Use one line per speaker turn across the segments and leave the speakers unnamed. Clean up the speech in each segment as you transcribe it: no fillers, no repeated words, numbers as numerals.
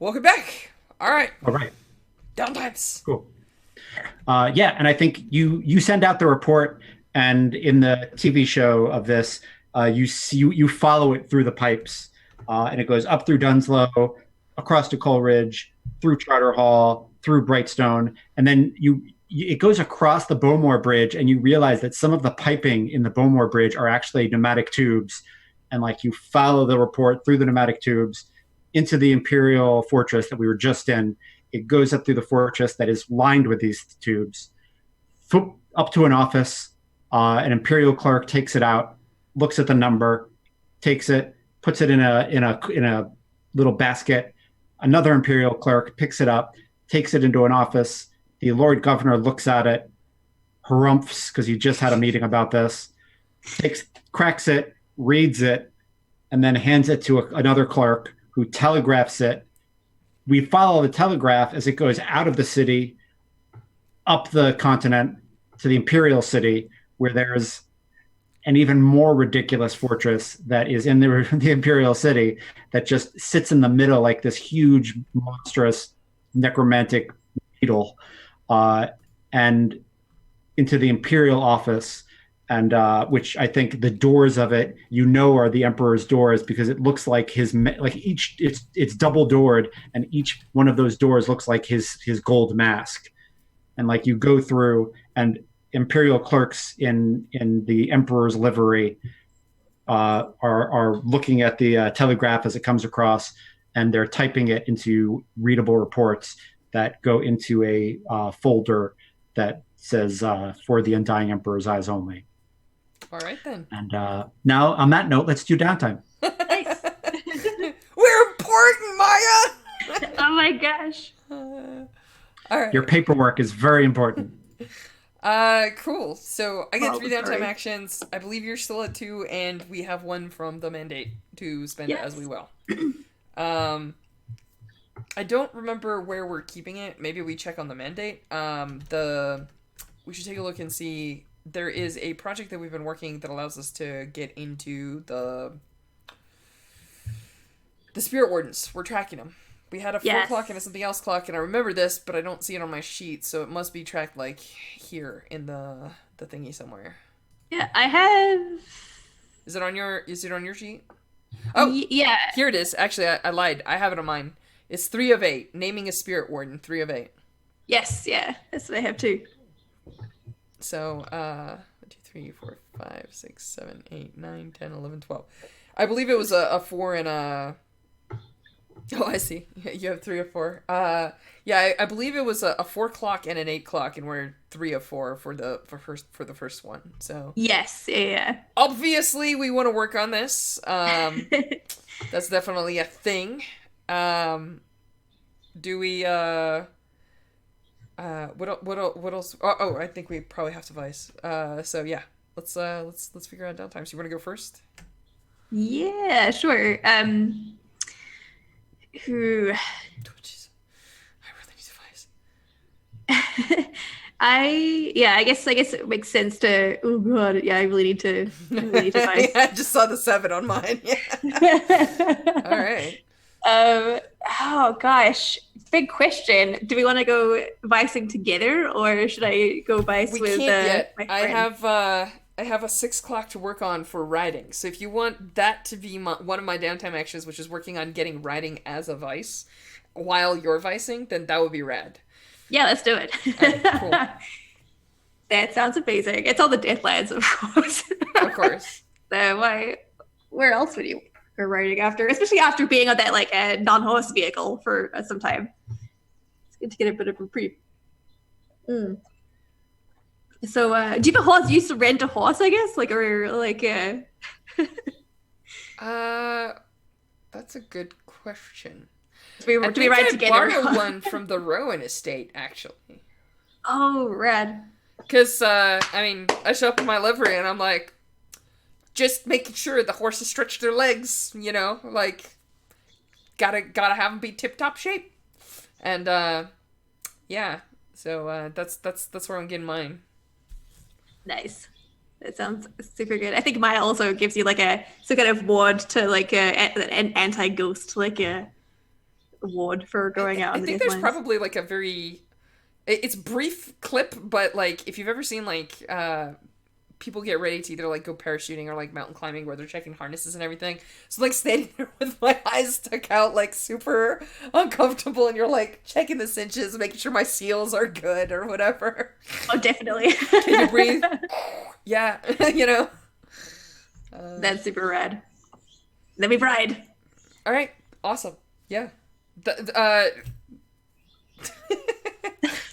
Welcome back. All right.
All right.
Downtimes.
Cool. Yeah, and I think you send out the report, and in the TV show of this, you follow it through the pipes, and it goes up through Dunslow, across to Coleridge, through Charter Hall, through Brightstone, and then it goes across the Bowmore Bridge, and you realize that some of the piping in the Bowmore Bridge are actually pneumatic tubes, and like you follow the report through the pneumatic tubes into the Imperial Fortress that we were just in. It goes up through the fortress that is lined with these tubes, up to an office. An imperial clerk takes it out, looks at the number, takes it, puts it in a little basket. Another imperial clerk picks it up, takes it into an office. The Lord Governor looks at it, harumphs because he just had a meeting about this, cracks it, reads it, and then hands it to another clerk who telegraphs it. We follow the telegraph as it goes out of the city, up the continent to the imperial city, where there's an even more ridiculous fortress that is in the imperial city that just sits in the middle like this huge, monstrous, necromantic needle, and into the imperial office, and which I think the doors of it, are the emperor's doors because it looks like it's double doored, and each one of those doors looks like his gold mask, and like you go through, and imperial clerks in the emperor's livery are looking at the telegraph as it comes across, and they're typing it into readable reports that go into a folder that says "For the Undying Emperor's Eyes Only."
All right then.
And now, on that note, let's do downtime.
Nice.
We're important, Maya.
Oh my gosh.
All right.
Your paperwork is very important.
Cool. So I get
Oh,
3 downtime
sorry.
actions. I believe you're still at 2, and we have 1 from the mandate to spend as we
Yes.
will. I don't remember where we're keeping it. Maybe we check on the mandate. We should take a look and see. There is a project that we've been working that allows us to get into the spirit wardens. We're tracking them. We had a 4
Yes.
clock and a something else clock, and I remember this, but I don't see it on my sheet, so it must be tracked like here in the thingy somewhere.
Yeah, I have.
Is it on your sheet? Oh,
Yeah.
here it is. Actually, I lied. I have it on mine. It's 3 of 8. Naming a spirit warden. 3 of 8.
Yes. Yeah. That's what I have too.
So, 1, 2, 3, 4, 5, 6, 7, 8, 9, 10, 11, 12. I believe it was a 4 and a. Oh, I see. You have 3 of 4. Yeah, I believe it was a 4 clock and an 8 clock, and we're 3 of 4 for the first one. So
Yes. Yeah.
obviously we want to work on this. That's definitely a thing. Do we? What else? Oh, I think we probably have to vice. So yeah, let's figure out downtime. So you want to go first?
Yeah. Sure. Who?
Oh, jeez. I really need to vice.
I guess it makes sense to. Oh god. Yeah. I really need to find.
Yeah, I just saw the 7 on mine. Yeah. All right.
Oh gosh, big question. Do we want to go vicing together, or should I go vice
We
with
can't yet.
my
I
friend?
have a 6 clock to work on for writing. So if you want that to be one of my downtime actions, which is working on getting writing as a vice while you're vicing, then that would be rad.
Yeah, let's do it.
Alright, cool.
That sounds amazing. It's all the Deathlands, of course.
Of course.
So where else would you go riding after, especially after being on that like a non-horse vehicle for some time? It's good to get a bit of reprieve. Mm. So, do you have a horse? You used to rent a horse, I guess, like or like.
That's a good question.
Do
I
we
think
ride
I
together?
borrowed one from the Rowan estate, actually.
Oh, rad.
Because, I mean, I show up in my livery and I'm like, just making sure the horses stretch their legs, like, gotta have them be tip-top shape. And, yeah, so, that's where I'm getting mine.
Nice. That sounds super good. I think mine also gives you like some kind of ward to like an anti-ghost, like a award for going out
I
on the
think
death
there's
lines.
probably like a very it's brief clip, but like if you've ever seen like people get ready to either like go parachuting or like mountain climbing where they're checking harnesses and everything. So like standing there with my eyes stuck out, like super uncomfortable, and you're like checking the cinches, making sure my seals are good or whatever.
Oh, definitely.
Can you breathe? Yeah, you know.
That's super rad. Let me ride.
All right, awesome. Yeah.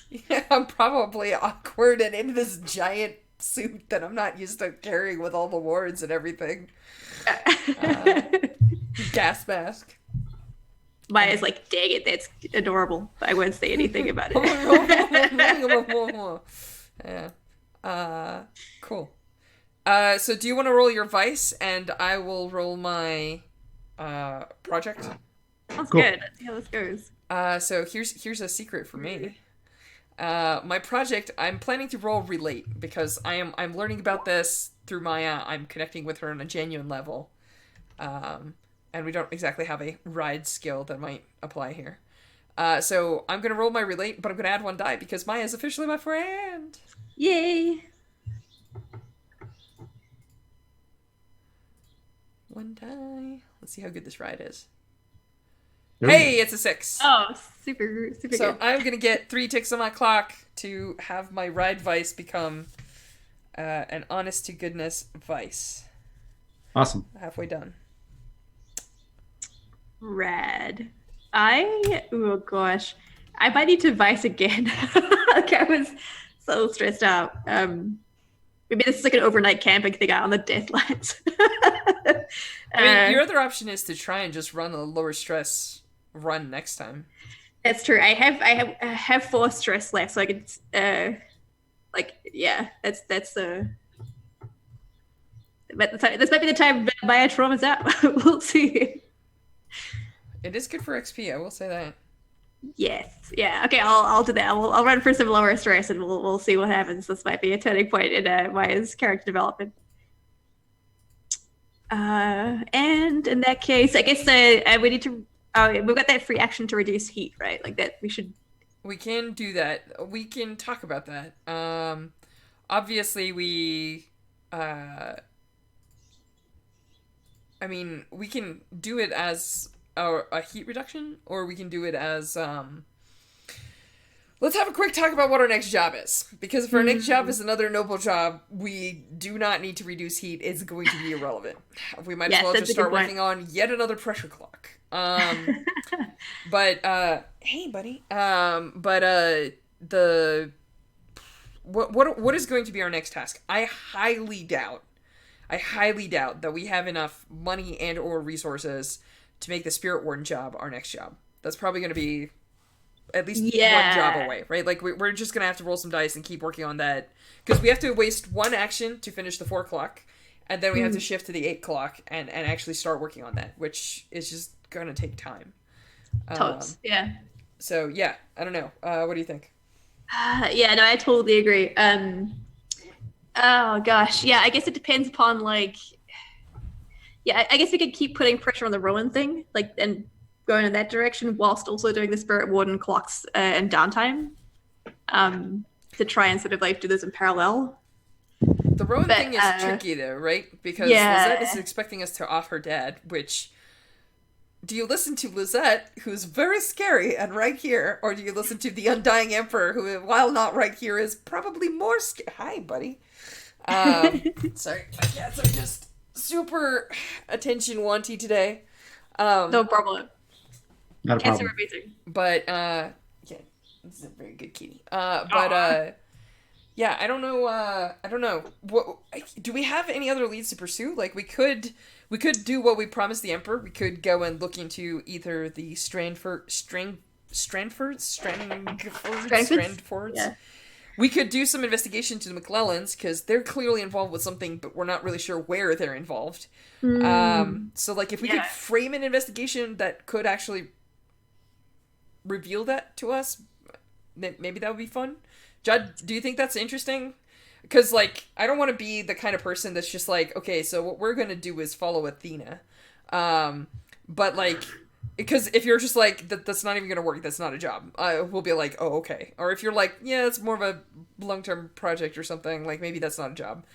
Yeah, I'm probably awkward and in this giant suit that I'm not used to carrying with all the wards and everything. Gas mask.
Maya's like, dang it, that's adorable. But I won't say anything about it.
Yeah. Cool. So do you want to roll your vice and I will roll my project?
Sounds
Cool.
good. Let's see how this goes.
So here's a secret for me. My project, I'm planning to roll relate because I'm learning about this through Maya. I'm connecting with her on a genuine level, and we don't exactly have a ride skill that might apply here. So I'm gonna roll my relate, but I'm gonna add one die because Maya is officially my friend.
Yay.
One die. Let's see how good this ride is.
Ooh.
Hey, it's a 6.
Oh, super
So
good.
I'm gonna get 3 ticks on my clock to have my ride vice become an honest to goodness vice.
Awesome.
Halfway done.
Rad. Oh gosh. I might need to vice again. Like I was so stressed out. Maybe this is like an overnight camping thing out on the deathlines.
I mean, your other option is to try and just run a lower stress run next time.
That's true. I have 4 stress left, so I could that's this might be the time Maya traumas out. We'll see.
It is good for XP, I will say that.
Yes. Yeah. Okay. I'll do that. I'll run for some lower stress, and we'll see what happens. This might be a turning point in Maya's character development. And in that case, I guess we need to. We've got that free action to reduce heat, right? Like that.
We can do that. We can talk about that. Obviously, we can do it as a heat reduction, or we can do it as let's have a quick talk about what our next job is. Because if our next job is another noble job, we do not need to reduce heat. It's going to be irrelevant. We might as well just start working on yet another pressure clock. But hey, buddy. What is going to be our next task? I highly doubt that we have enough money and or resources to make the Spirit Warden job our next job. That's probably going to be at least one job away, right? Like we're just going to have to roll some dice and keep working on that because we have to waste one action to finish the 4 o'clock, and then we have to shift to the 8 o'clock and actually start working on that, which is just going to take time.
Totes. Yeah.
So yeah, I don't know. What do you think?
Yeah. No, I totally agree. Oh gosh. Yeah. I guess it depends upon like. Yeah, I guess we could keep putting pressure on the Rowan thing, like, and going in that direction, whilst also doing the Spirit Warden clocks and downtime, to try and sort of like do this in parallel.
The Rowan thing is tricky though, right? Because Lizette is expecting us to off her dad. Which, do you listen to Lizette, who's very scary and right here, or do you listen to the Undying Emperor, who, while not right here, is probably more scary? Hi, buddy. Sorry, my cats are just super attention wanty today.
No problem.
Not a
Cats
problem.
are amazing.
But yeah, this is a very good kitty. Yeah, I don't know. What do we have any other leads to pursue? Like we could do what we promised the Emperor. We could go and look into either the Strandfords.
Yeah.
We could do some investigation to the McClellans, because they're clearly involved with something, but we're not really sure where they're involved. So, like, if we could frame an investigation that could actually reveal that to us, maybe that would be fun. Judd, do you think that's interesting? Because, like, I don't want to be the kind of person that's just like, okay, so what we're going to do is follow Athena. But, like, Because if you're just like that's not even gonna work, that's not a job. We'll be like, oh, okay. Or if you're like, yeah, it's more of a long-term project or something, like maybe that's not a job.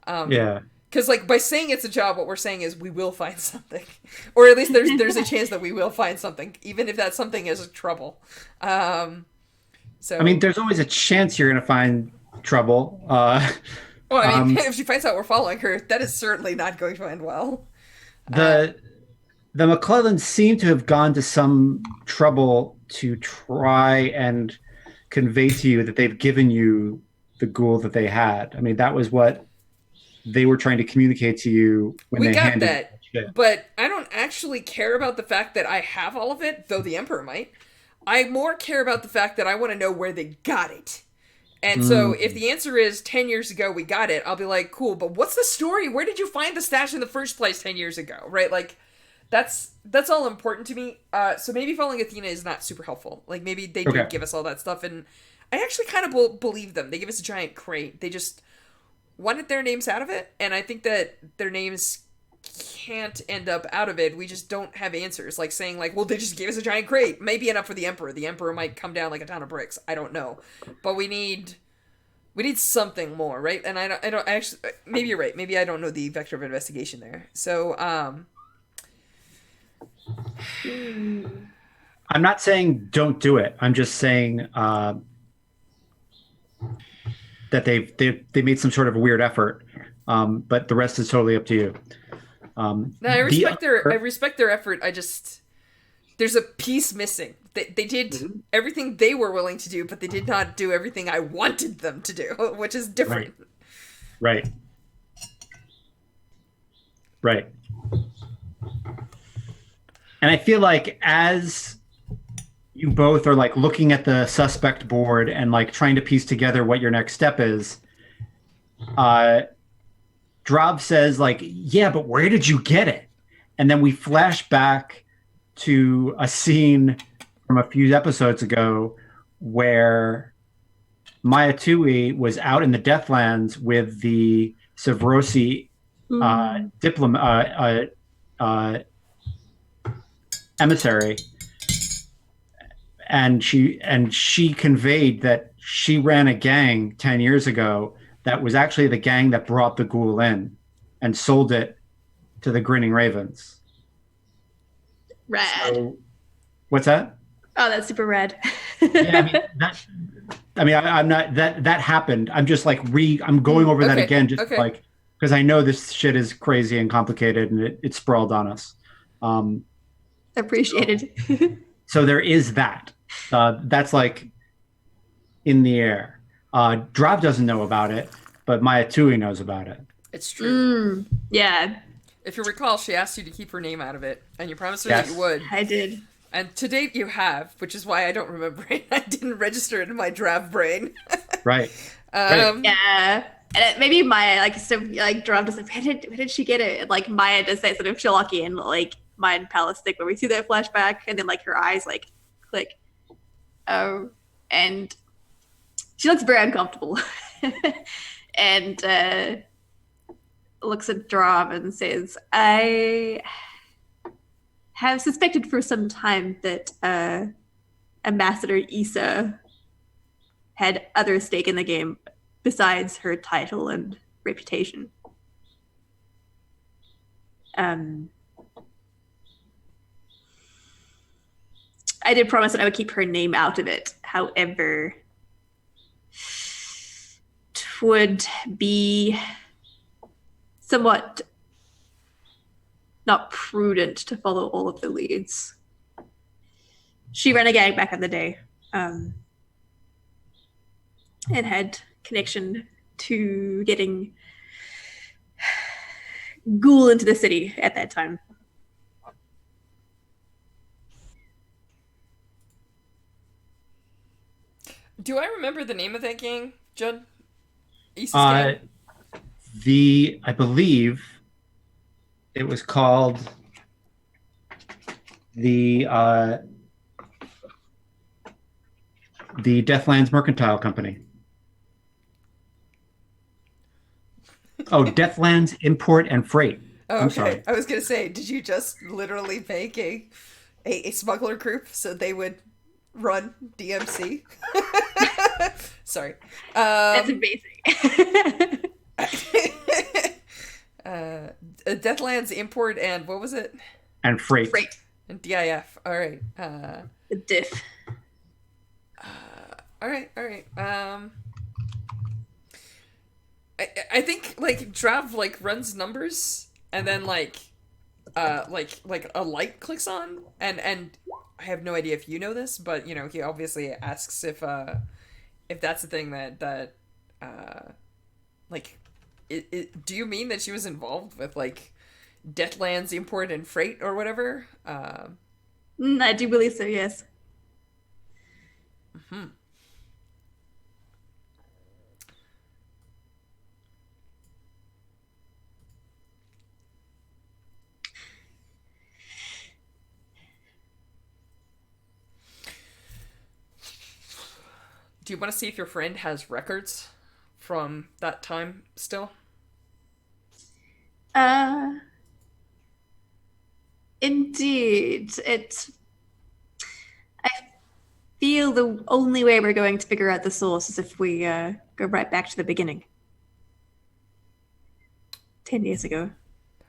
Yeah.
Because like by saying it's a job, what we're saying is we will find something, or at least there's a chance that we will find something, even if that something is trouble. So
I mean, there's always a chance you're going to find trouble.
well, I mean,
Um,
if she finds out we're following her, that is certainly not going to end well.
the the McClellans seem to have gone to some trouble to try and convey to you that they've given you the ghoul that they had. I mean, that was what they were trying to communicate to you when
We
they
got
handed you
that,
that shit.
but I don't actually care about the fact that I have all of it, though the Emperor might. I more care about the fact that I want to know where they got it. And so if
Mm,
the answer is 10 years ago we got it, I'll be like, cool, but what's the story? Where did you find the stash in the first place 10 years ago? Right? Like that's all important to me. So maybe following Athena is not super helpful. Like maybe they
okay.
did give us all that stuff and I actually kind of believe them. They give us a giant crate. They just wanted their names out of it, and I think that their names can't end up out of it. We just don't have answers. Like saying like, well, they just gave us a giant crate. Maybe enough for the Emperor. The Emperor might come down like a ton of bricks. I don't know. But we need something more, right? And I don't actually maybe you're right. Maybe I don't know the vector of investigation there. So
I'm not saying don't do it. I'm just saying that they made some sort of a weird effort. But the rest is totally up to you.
no, I
The
respect
other,
their effort. I just there's a piece missing. They did
Mhm.
everything they were willing to do, but they did not do everything I wanted them to do, which is
right,
different.
right, right. And I feel like as you both are like looking at the suspect board and like trying to piece together what your next step is, uh, Drob says like, "Yeah, but where did you get it?" And then we flash back to a scene from a few episodes ago where Maya Tui was out in the Deathlands with the Savrosi
Mm.
emissary, and she conveyed that she ran a gang 10 years ago that was actually the gang that brought the ghoul in and sold it to the Grinning Ravens.
Rad.
So, what's that?
Oh, that's super rad.
Yeah, I mean that. I mean, I'm not that happened. I'm just like I'm going over that
Okay,
again, just
okay.
like because I know this shit is crazy and complicated, and it sprawled on us. Um,
Appreciated.
so there is that. That's like in the air. Drop doesn't know about it, but Maya Tui knows about it.
It's true.
Yeah,
If you recall, she asked you to keep her name out of it, and you promised her that you
Yes.
would.
I did.
And to date, you have, which is why I don't remember it. I didn't register it in my draft brain.
Right. Right.
Yeah. And maybe Maya, like, so, like, Drum does like, where did she get it? And, like, Maya does that sort of Sherlockian, like, mind palace thing where we see that flashback, and then, like, her eyes, like, click. Oh, and she looks very uncomfortable. And looks at Drum and says, I have suspected for some time that Ambassador Issa had other stake in the game besides her title and reputation. I did promise that I would keep her name out of it. However, it would be somewhat not prudent to follow all of the leads. She ran a gang back in the day, and had connection to getting ghoul into the city at that time.
Do I remember the name of that gang, Judd? Issa's
Uh,
gang?
I believe it was called the Deathlands Mercantile Company. Oh, Deathlands Import and Freight.
Oh,
I'm
okay.
sorry.
I was gonna say, did you just literally make a a smuggler group, so they would run DMC. Sorry.
That's amazing.
Deathlands import and what was it?
And freight.
Great.
And DIF. All right.
The diff.
All right. All right. I think like Drav like runs numbers and then like a light clicks on and I have no idea if you know this, but you know he obviously asks if that's the thing that like do you mean that she was involved with like Deathlands import and freight or whatever?
I do believe so, yes.
Hmm. Do you want to see if your friend has records from that time still?
Uh, Indeed. I feel the only way we're going to figure out the source is if we go right back to the beginning. 10 years ago.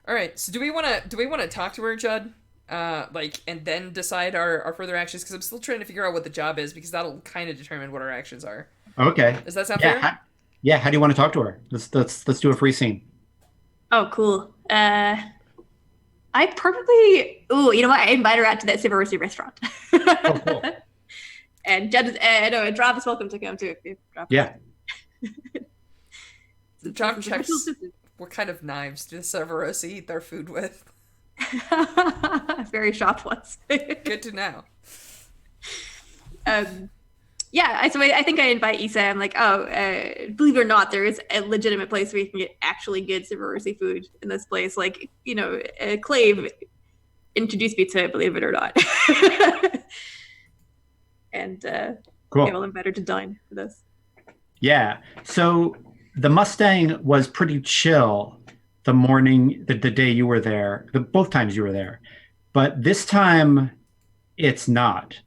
All right. So do we want to talk to her, Judd? Like, and then decide our further actions because I'm still trying to figure out what the job is because that'll kind of determine what our actions are.
Okay.
Does that sound
Yeah.
fair?
How do you want to talk to her? Let's do a free scene.
Oh, cool. I probably. Ooh, you know what? I invite her out to that Civility restaurant.
Oh, cool.
And Judd, no, Drav is welcome to come too.
Yeah.
The job checks what kind of knives do the Severosi eat their food with.
Very sharp ones.
Good to know.
Yeah, so I think I invite Issa. I'm like, believe it or not, there is a legitimate place where you can get actually good Civility food in this place. Like, you know, Clave introduced me to it, believe it or not. And
Cool.
yeah, well, I'm better to dine for this.
Yeah. So the Mustang was pretty chill the morning, the day you were there, both times you were there. But this time, it's not.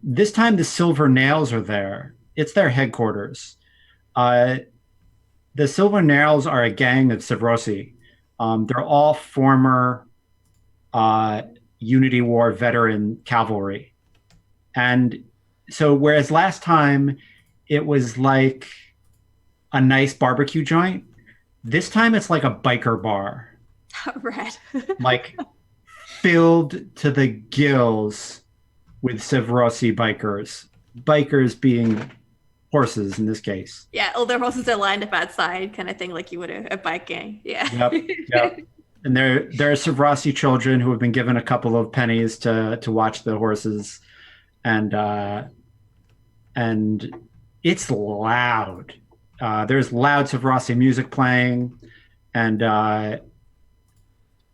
This time, the Silver Nails are there. It's their headquarters. The Silver Nails are a gang of Severosi. They're all former Unity War veteran cavalry. And so, whereas last time it was like a nice barbecue joint, this time it's like a biker bar.
Right.
Like filled to the gills with Severosi bikers. Bikers being horses in this case.
Yeah, all their horses are lined up outside, kind of thing, like you would a bike gang. Yeah.
Yep. And there are Severosi children who have been given a couple of pennies to watch the horses. And it's loud. There's loud Severosi music playing, and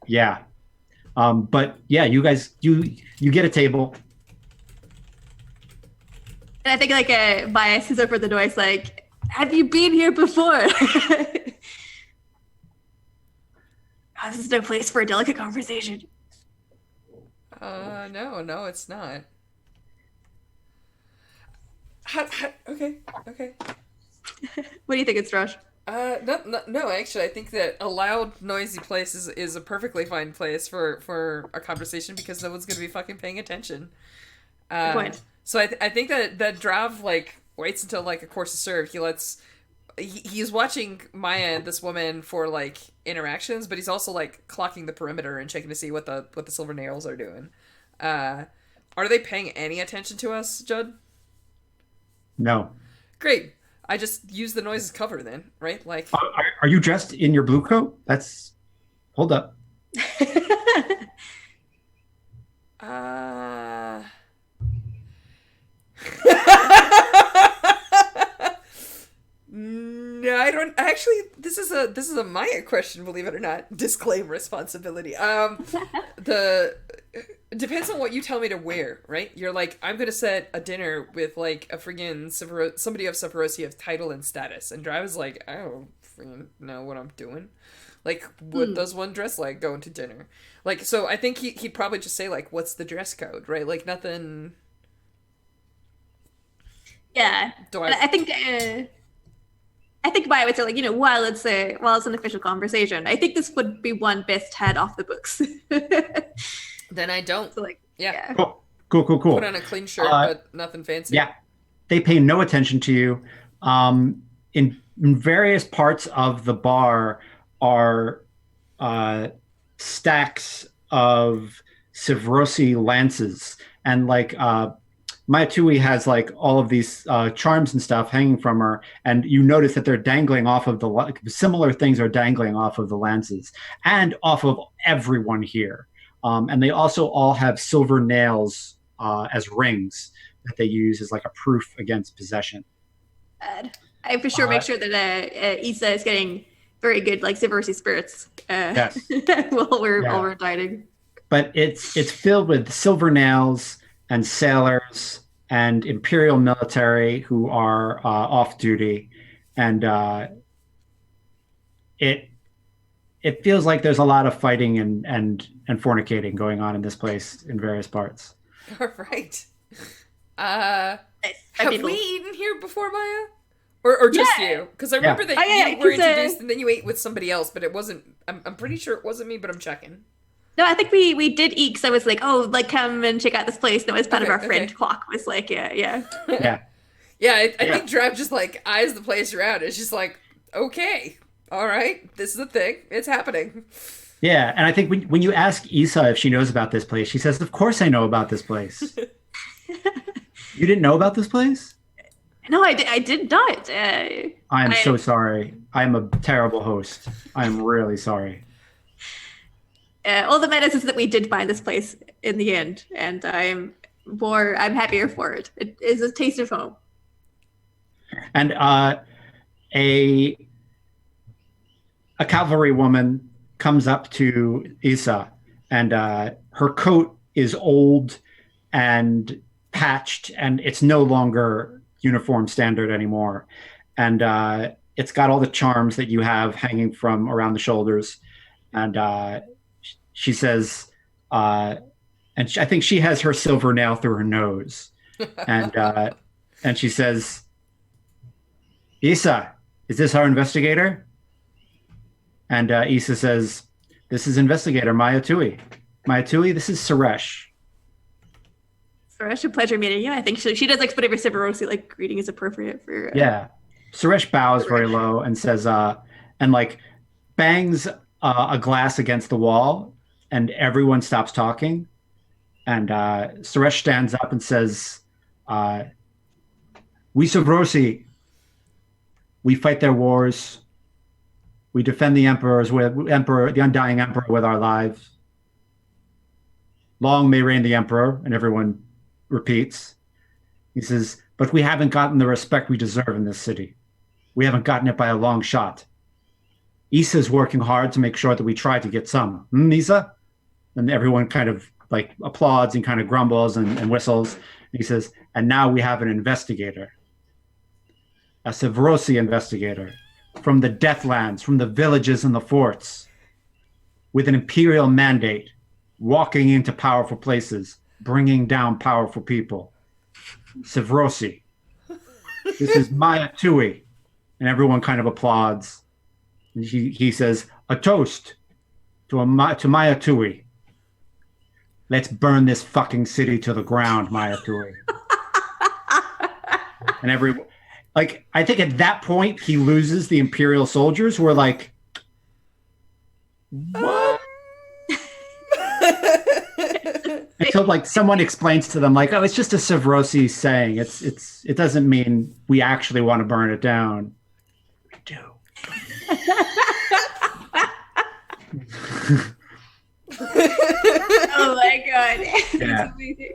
yeah. But yeah, you guys, you get a table.
And I think like Bias is over the door. It's like, have you been here before? Oh, this is no place for a delicate conversation.
No, it's not. Okay.
What do you think, it's Rush?
No, actually, I think that a loud, noisy place is a perfectly fine place for a conversation because no one's gonna be fucking paying attention.
Good point.
So I think that Drav like waits until like a course is served. He's watching Maya and this woman for like interactions, but he's also like clocking the perimeter and checking to see what the Silver Nails are doing. Are they paying any attention to us, Judd?
No.
Great. I just use the noise as cover then, right? Like,
are you dressed in your blue coat? Hold up.
No, I don't actually. This is a Maya question, believe it or not. Disclaim responsibility. Depends on what you tell me to wear, right? You're like, I'm gonna set a dinner with like a friggin' somebody of Severosi of title and status, and Drive is like, I don't friggin' know what I'm doing. Like, what does one dress like going to dinner? Like, so I think he'd probably just say, like, what's the dress code, right? Like, nothing...
Yeah.
Do
And
I...
I think Maya would say, like, while it's an official conversation, I think this would be one best had off the books.
Then I don't.
So, like,
Yeah.
Cool. Cool.
Put on a clean shirt, but nothing fancy.
Yeah. They pay no attention to you. In various parts of the bar are stacks of Sivrosi lances, and like Mayatui has like all of these charms and stuff hanging from her, and you notice that they're dangling off of similar things are dangling off of the lances and off of everyone here. And they also all have silver nails as rings that they use as like a proof against possession.
I for sure make sure that Issa is getting very good like Siversi spirits
Yes.
while we're dining.
But it's filled with silver nails and sailors and imperial military who are off duty, and it feels like there's a lot of fighting and fornicating going on in this place in various parts.
All right. Have we eaten here before, Maya? Or just you? Because I remember that you were introduced and then you ate with somebody else, but it wasn't... I'm pretty sure it wasn't me, but I'm checking.
No, I think we did eat because I was like, oh, like, come and check out this place. And it was part of our friend Clock was like, yeah.
Yeah, I think Drav just, like, eyes the place around. It's just like, okay, all right, this is a thing. It's happening.
Yeah, and I think when you ask Issa if she knows about this place, she says, of course I know about this place. You didn't know about this place?
No, I did not.
I'm so sorry. I'm a terrible host. I'm really sorry.
All that matters is that we did find this place in the end, and I'm happier for it. It is a taste of home.
And a cavalry woman comes up to Issa, and her coat is old and patched, and it's no longer uniform standard anymore. And it's got all the charms that you have hanging from around the shoulders. And she says, I think she has her silver nail through her nose. And she says, Issa, is this our investigator? And Issa says, this is investigator Mayatui. Mayatui, this is Suresh.
Suresh, a pleasure meeting you. I think she does like whatever Sivarosi like greeting is appropriate for.
Yeah. Suresh bows very low and says, and like bangs a glass against the wall, and everyone stops talking. And Suresh stands up and says, we Sivrosi, we fight their wars. We defend the the undying emperor with our lives. Long may reign the emperor, and everyone repeats. He says, but we haven't gotten the respect we deserve in this city. We haven't gotten it by a long shot. Issa's working hard to make sure that we try to get some. Issa? And everyone kind of like applauds and kind of grumbles and whistles. And he says, and now we have an investigator. A Sivrosi investigator from the Deathlands, from the villages and the forts, with an imperial mandate, walking into powerful places, bringing down powerful people. Sivrosi. This is Mayatui. And everyone kind of applauds. And he says, a toast to Mayatui. Let's burn this fucking city to the ground, Mayatui. And I think at that point he loses the Imperial soldiers who are like, what? Until like someone explains to them, like, oh, it's just a Sivrosi saying. It doesn't mean we actually want to burn it down. We do.
Oh my god!
Yeah.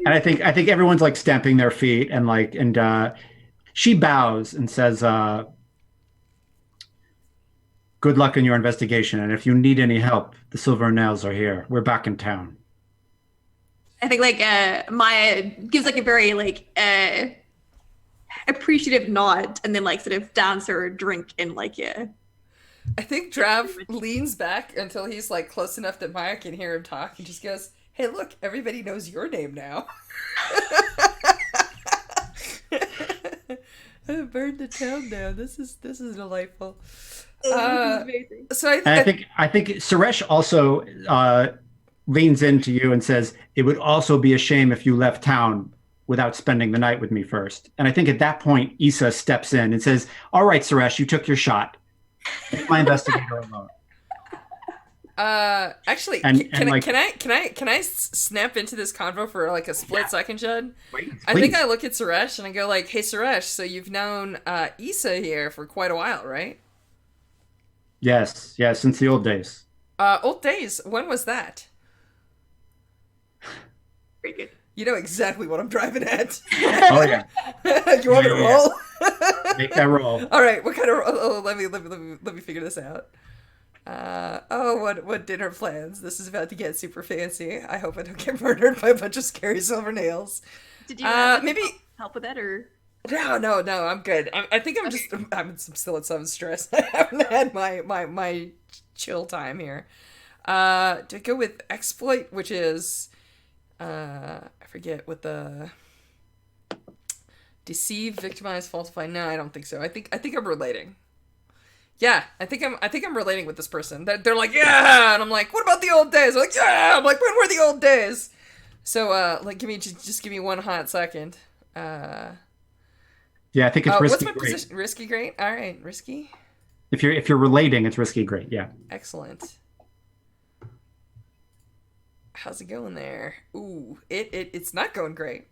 And I think everyone's like stamping their feet and she bows and says, "Good luck in your investigation, and if you need any help, the Silver Nails are here. We're back in town."
I think Maya gives like a very appreciative nod and then like sort of downs her drink and like
I think Drav leans back until he's like close enough that Maya can hear him talk and just goes, "Hey, look, everybody knows your name now." I burned the town down. This is delightful.
This is amazing.
So
And I think Suresh also leans into you and says, "It would also be a shame if you left town without spending the night with me first." And I think at that point, Issa steps in and says, "All right, Suresh, you took your shot. Leave my investigator alone."
Actually, can I snap into this convo for like a split second, Judd?
Please.
I think I look at Suresh and I go like, "Hey, Suresh, so you've known Issa here for quite a while, right?"
Yes, since the old days.
Old days. When was that?
Pretty good.
You know exactly what I'm driving at.
Oh yeah.
You want me to roll?
Make that roll.
All right. What kind of? Let me figure this out. What dinner plans? This is about to get super fancy. I hope I don't get murdered by a bunch of scary silver nails.
Did you
maybe
help with that or?
No, I'm good. I think I'm still at some stress. I haven't had my chill time here. Do I go with exploit, which is I forget what the deceive, victimize, falsify. No, I don't think so. I think I'm relating. Yeah, I think I'm relating with this person. They're like, yeah, and I'm like, what about the old days? I'm like, yeah, I'm like, when were the old days? So like, just give me one hot second.
Yeah, I think it's risky.
What's my
great.
position? Risky, great. All right, risky.
If you're relating, it's risky, great. Yeah.
Excellent. How's it going there? Ooh, it's not going great.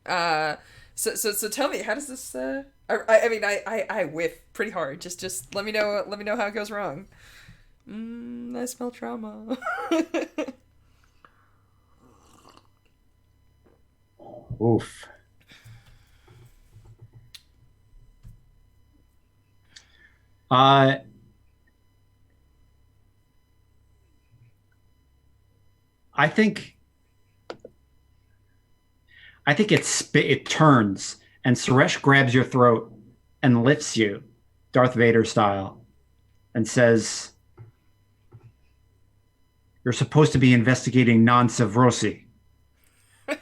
So tell me, how does this? I mean, I whiff pretty hard. Just let me know how it goes wrong. I smell trauma.
Oof. I think it turns and Suresh grabs your throat and lifts you, Darth Vader style, and says, "You're supposed to be investigating non-Sevrosi.
All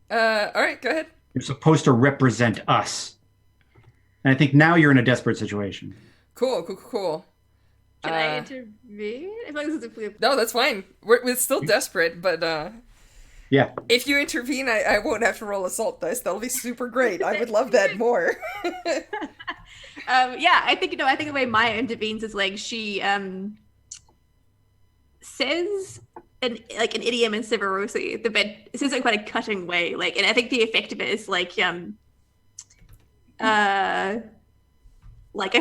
right, go ahead.
You're supposed to represent us." And I think now you're in a desperate situation.
Cool.
Can I intervene? I feel like this is
No, that's fine. We're still desperate, but
Yeah.
if you intervene, I won't have to roll assault dice. That'll be super great. I would love that more.
Yeah, I think the way Maya intervenes is like she says an idiom in Severosi, but it says it in quite a cutting way. Like, and I think the effect of it is like a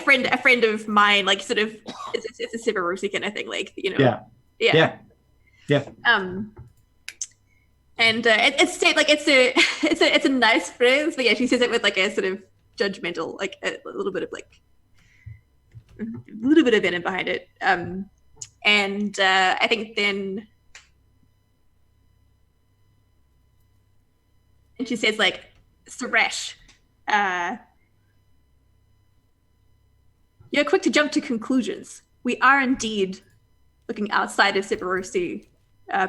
friend of mine, like sort of it's a Severosi kind of thing, like, you know. Yeah. And it's like it's a nice phrase, but yeah, she says it with like a sort of judgmental, like a little bit of venom behind it. And I think then, and she says like, Suresh, you're quick to jump to conclusions. We are indeed looking outside of Severosi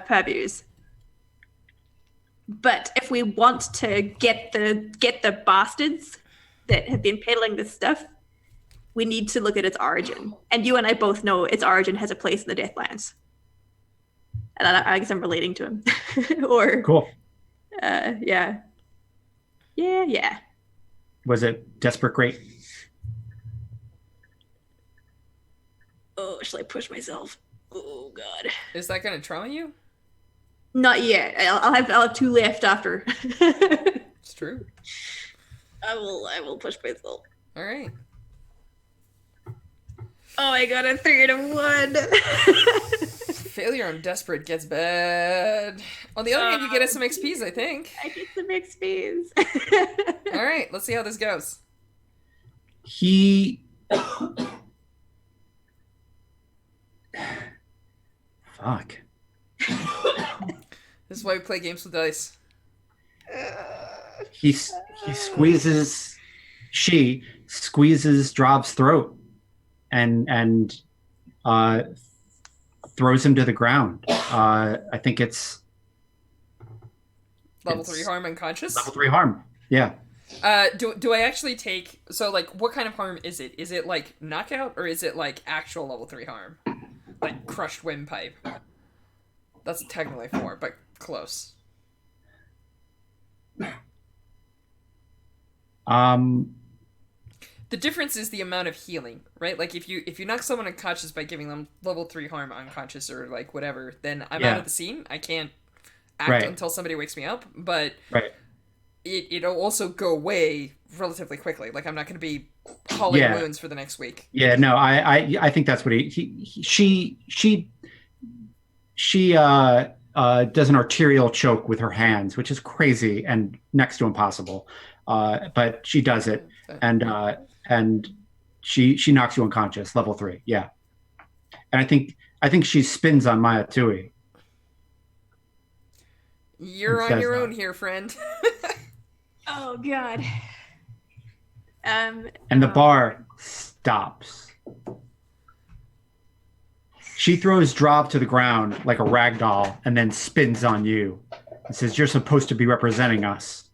purviews. But if we want to get the bastards that have been peddling this stuff, we need to look at its origin. And you and I both know its origin has a place in the Deathlands. And I guess I'm relating to him. Or
Cool.
Yeah.
Was it desperate great?
Oh, shall I push myself? Oh God.
Is that gonna trauma you?
Not yet. I'll have 2 left after.
It's true.
I will push myself.
All right.
Oh, I got a 3 and a 1.
Failure on desperate gets bad. On the other hand, you get some XPs, I think.
I get some XPs.
All right, let's see how this goes.
He fuck.
This is why we play games with dice.
She squeezes Drav's throat and uh, throws him to the ground. I think
Level 3 harm unconscious?
level 3 harm. Yeah.
Do I actually take, so like what kind of harm is it? Is it like knockout or is it like actual level 3 harm? Like crushed windpipe. That's technically 4, but close. The difference is the amount of healing, right? Like if you knock someone unconscious by giving them level 3 harm unconscious or like whatever, then I'm out of the scene. I can't act until somebody wakes me up, but it'll also go away relatively quickly. Like I'm not going to be hauling wounds for the next week.
Yeah, no, I think that's what she does an arterial choke with her hands, which is crazy and next to impossible. But she does it, and she knocks you unconscious, level 3. Yeah, and I think she spins on Maya Tui.
You're on your own here, friend.
Oh God.
And the bar stops. She throws Drob to the ground like a rag doll and then spins on you and says, "You're supposed to be representing us."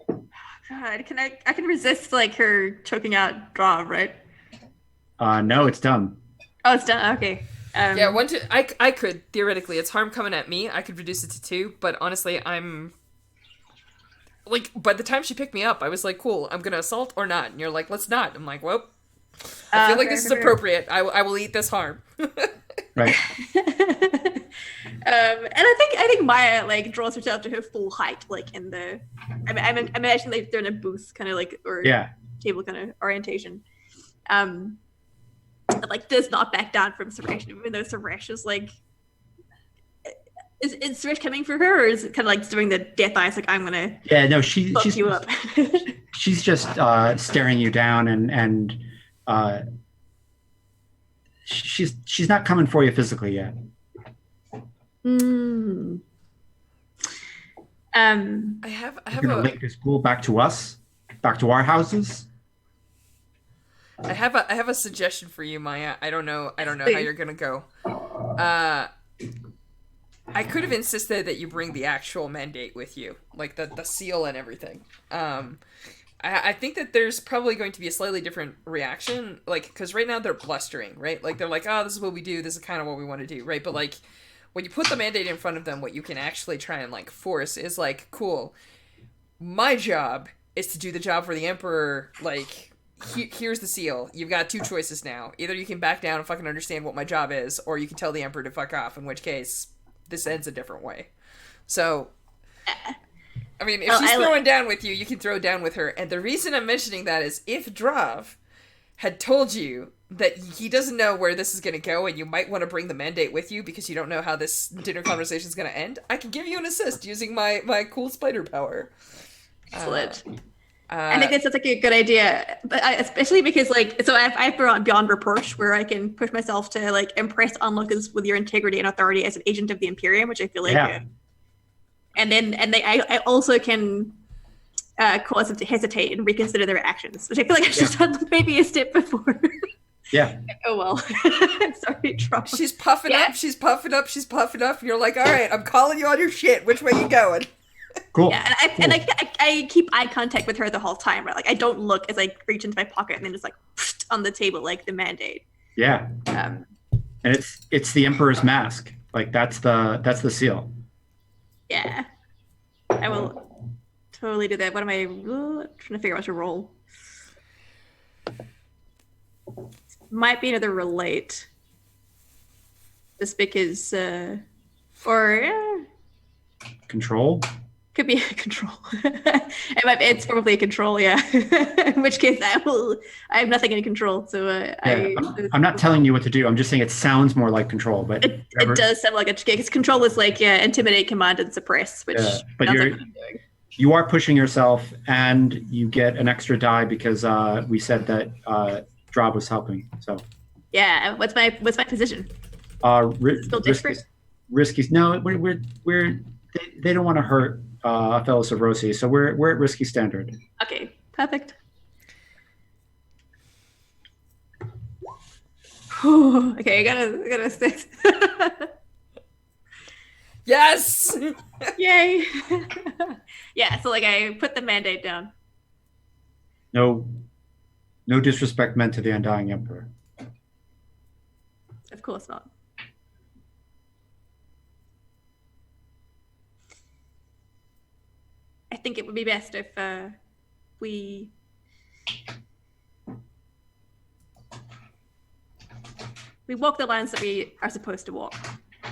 God, I can resist like her choking out Drob, right?
No, it's done.
Oh, it's done. Okay.
Yeah, 1, 2. I could theoretically. It's harm coming at me. I could reduce it to 2, but honestly, I'm like by the time she picked me up, I was like, "Cool, I'm gonna assault or not." And you're like, "Let's not." I'm like, "Well, I feel like this is appropriate. I will eat this harm."
Right.
And I think Maya like draws herself to her full height, like in the. I imagine like they're in a booth, kind of like or table kind of orientation. But, like does not back down from Suresh, even though Suresh is like. Is Suresh coming for her, or is it kind of like doing the death eyes? Like I'm gonna.
Yeah, no, she's
you up.
She's just staring you down, and she's not coming for you physically yet.
I have
gonna link this pool back to us, back to our houses.
I have a suggestion for you, Maya. I don't know how you're gonna go. I could have insisted that you bring the actual mandate with you, like the seal and everything. I think that there's probably going to be a slightly different reaction, like because right now they're blustering, right? Like they're like, "Oh, this is what we do. This is kind of what we want to do," right? But like when you put the mandate in front of them, what you can actually try and like force is like, "Cool, my job is to do the job for the Emperor." Like, here's the seal. You've got 2 choices now. Either you can back down and fucking understand what my job is, or you can tell the Emperor to fuck off. In which case, this ends a different way. So, I mean, if she's throwing down with you, you can throw down with her. And the reason I'm mentioning that is if Drav had told you that he doesn't know where this is going to go and you might want to bring the mandate with you because you don't know how this dinner conversation is going to end, I can give you an assist using my cool spider power.
Excellent. I think that's like a good idea, but especially because like, so I've brought Beyond Reproach where I can push myself to like impress onlookers with your integrity and authority as an agent of the Imperium, which I feel like, I also can cause them to hesitate and reconsider their actions, which I feel like I should have done maybe a step before.
Yeah.
Oh well. Sorry, Trump.
She's puffing up. She's puffing up. She's puffing up. And you're like, all right, I'm calling you on your shit. Which way you going?
Cool.
Yeah, and I keep eye contact with her the whole time, right? Like I don't look as I reach into my pocket and then just like on the table like the mandate.
Yeah. And it's the Emperor's mask. Like that's the seal.
Yeah. I will totally do that. What am I trying to figure out what to roll? Might be another relate. Just because
Control.
Could be a control. It's probably a control, yeah. In which case, I have nothing in control. So
I'm not telling you what to do. I'm just saying it sounds more like control, but
it does sound like a because control is like intimidate, command, and suppress, which
but you are pushing yourself, and you get an extra die because we said that Drob was helping. So
yeah, what's my position?
Risky. No, they don't want to hurt fellow Savrosi, so we're at risky standard.
Okay, perfect. Okay, I gotta 6.
Yes.
Yay! Yeah, so like I put the mandate down.
No, no disrespect meant to the Undying Emperor.
Of course not. I think it would be best if we we walk the lines that we are supposed to walk.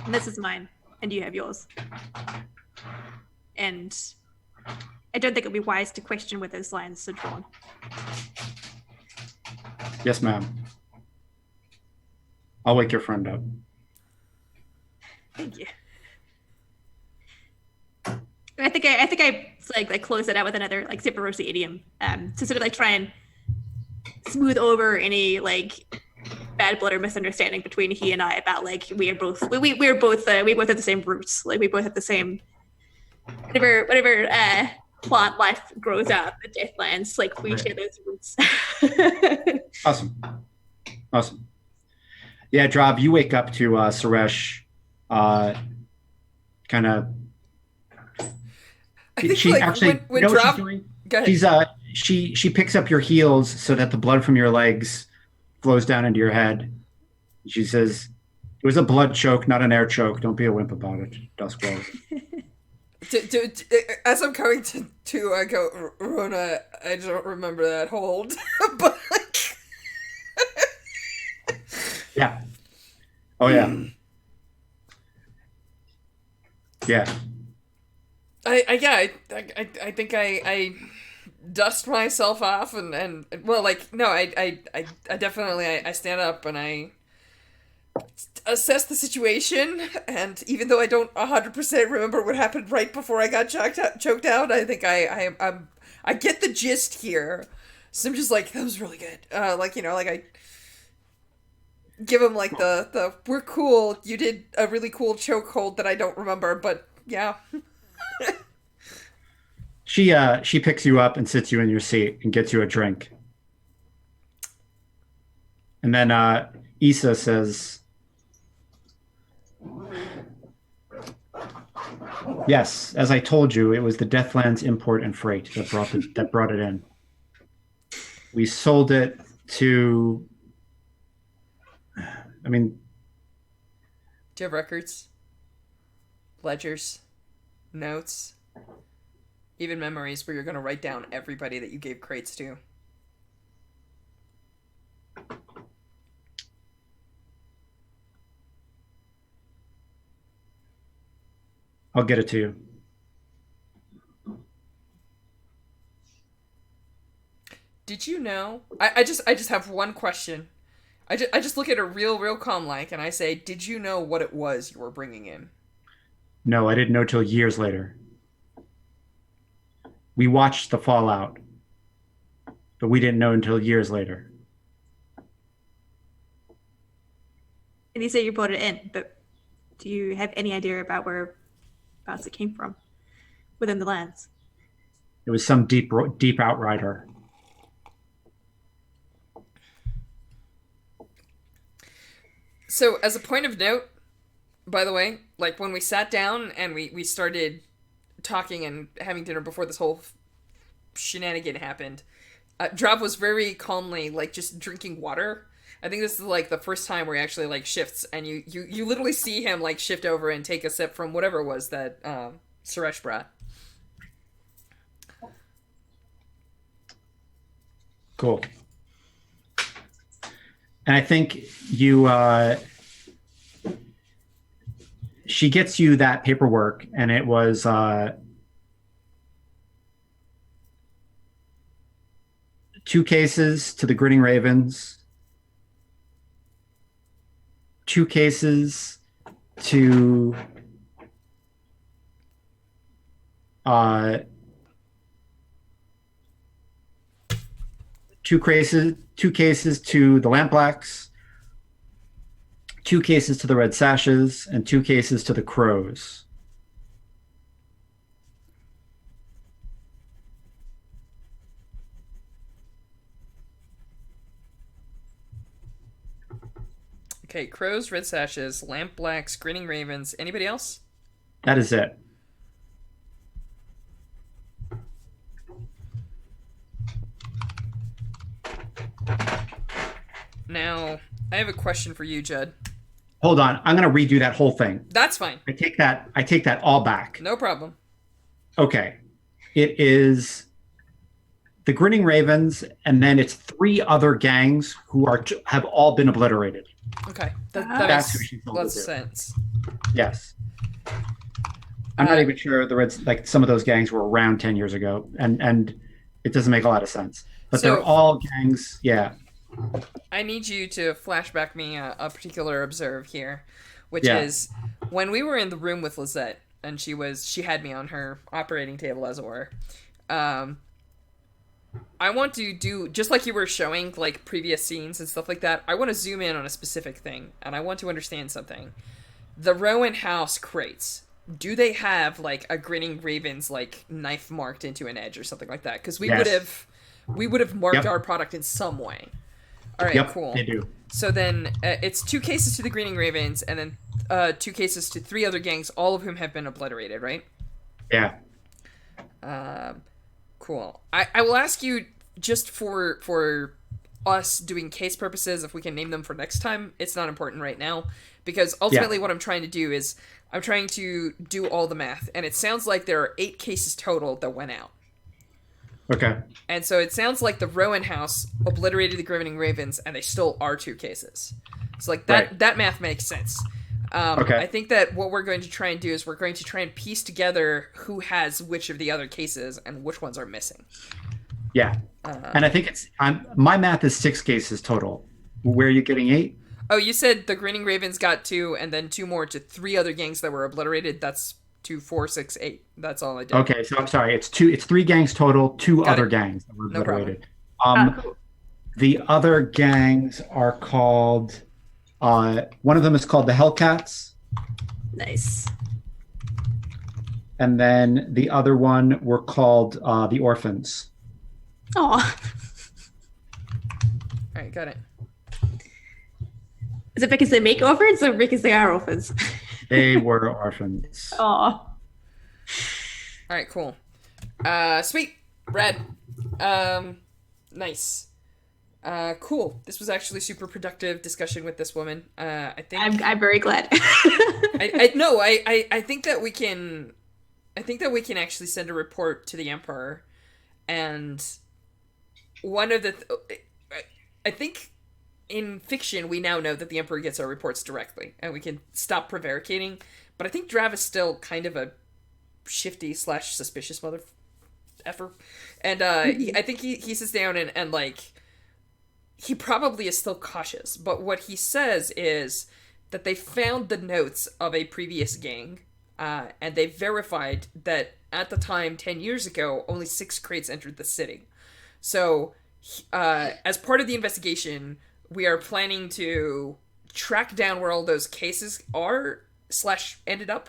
And this is mine, and you have yours. And I don't think it would be wise to question where those lines are drawn.
Yes, ma'am. I'll wake your friend up.
Thank you. I think I like close it out with another like Zipperosi idiom, to sort of like try and smooth over any like bad blood or misunderstanding between he and I about like we're both have the same roots, like we both have the same whatever plant life grows out of the Deathlands, like we share those roots.
Awesome. Yeah, Drav, you wake up to Suresh, kind of.
I think
She
like
actually,
when
you know what she's
drop.
doing?
Go ahead.
She picks up your heels so that the blood from your legs flows down into your head. She says, "It was a blood choke, not an air choke. Don't be a wimp about it." Dusk Wells.
As I'm coming to I go, Rona, I don't remember that hold, but like,
Yeah. Oh yeah. Yeah.
I think I dust myself off and well, like, no, I definitely I stand up and I assess the situation, and even though I don't 100% remember what happened right before I got choked out, I think I get the gist here. So I'm just like, that was really good. Like, like I give him like the we're cool. You did a really cool chokehold that I don't remember, but yeah.
She picks you up and sits you in your seat and gets you a drink. And then Issa says, "Yes, as I told you, it was the Deathlands Import and Freight that brought it in. We sold it to. I mean,
Do you have records, ledgers, notes, even memories where you're gonna write down everybody that you gave crates to?"
I'll get it to you."
Did you know? I just have one question. I just look at her real calm like, and I say, "Did you know what it was you were bringing in?"
No, I didn't know till years later. We watched the fallout, but we didn't know until years later.
And you say you brought it in, but do you have any idea about whereabouts it came from within the lands?
It was some deep outrider.
So, as a point of note, by the way, like when we sat down and we started talking and having dinner before this whole shenanigan happened, Drop was very calmly like just drinking water. I think this is like the first time where he actually like shifts, and you literally see him like shift over and take a sip from whatever it was that Suresh brought.
Cool. And I think she gets you that paperwork, and it was 2 cases to the Grinning Ravens, 2 cases to uh, 2 cases to the Lampblacks, 2 cases to the Red Sashes, and 2 cases to the Crows.
Okay, crows, red sashes, lamp blacks, grinning ravens. Anybody else?
That is it.
Now, I have a question for you, Judd.
Hold on. I'm going to redo that whole thing.
That's fine.
I take that all back.
No problem.
Okay. It is the Grinning Ravens, and then it's 3 other gangs who have all been obliterated.
Okay, that
That's who
makes
she's
lots
to.
of sense.
Yes. I'm not even sure the Reds, like some of those gangs were around 10 years ago, and it doesn't make a lot of sense. But
So-
they're all gangs. Yeah.
I need you to flashback me a particular observe here, which
Yeah.
is when we were in the room with Lizette, and she had me on her operating table, as it were. I want to do, just like you were showing, like, previous scenes and stuff like that, I want to zoom in on a specific thing, and I want to understand something. The Rowan House crates, do they have, like, a Grinning Ravens, like, knife marked into an edge or something like that? Because we
Yes.
would have marked
Yep.
our product in some way. All right,
Yep.
cool.
They do.
So then it's 2 cases to the Grinning Ravens, and then 2 cases to 3 other gangs, all of whom have been obliterated, right?
Yeah.
Cool. I will ask you, just for us doing case purposes, if we can name them for next time. It's not important right now, because ultimately what I'm trying to do is I'm trying to do all the math, and it sounds like there are 8 cases total that went out.
Okay.
And so it sounds like the Rowan House obliterated the Grinning Ravens, and they still are 2 cases. So like that
Right.
that math makes sense.
Okay.
I think that what we're going to try and do is we're going to try and piece together who has which of the other cases and which ones are missing.
Yeah. And I think my math is 6 cases total. Where are you getting 8?
Oh, you said the Grinning Ravens got 2, and then 2 more to 3 other gangs that were obliterated. That's 2, 4, 6, 8. That's all I did.
Okay, so I'm sorry. It's 3 gangs total, 2
Got
other
it.
gangs that were
No problem.
obliterated.
Cool.
The other gangs are called, one of them is called the Hellcats,
Nice.
and then the other one were called the Orphans.
Aw.
All right, got it.
Is it because they make orphans or because they are orphans?
They were orphans.
Aw.
All right, cool. Sweet. Rad. Nice. Cool. This was actually super productive discussion with this woman. I think
I'm very glad.
I think that we can actually send a report to the Emperor, and one of the I think in fiction we now know that the Emperor gets our reports directly, and we can stop prevaricating. But I think Drav is still kind of a shifty / suspicious mother effer, and I think he sits down and like, he probably is still cautious, but what he says is that they found the notes of a previous gang, and they verified that at the time 10 years ago only 6 crates entered the city. So as part of the investigation, we are planning to track down where all those cases are / ended up.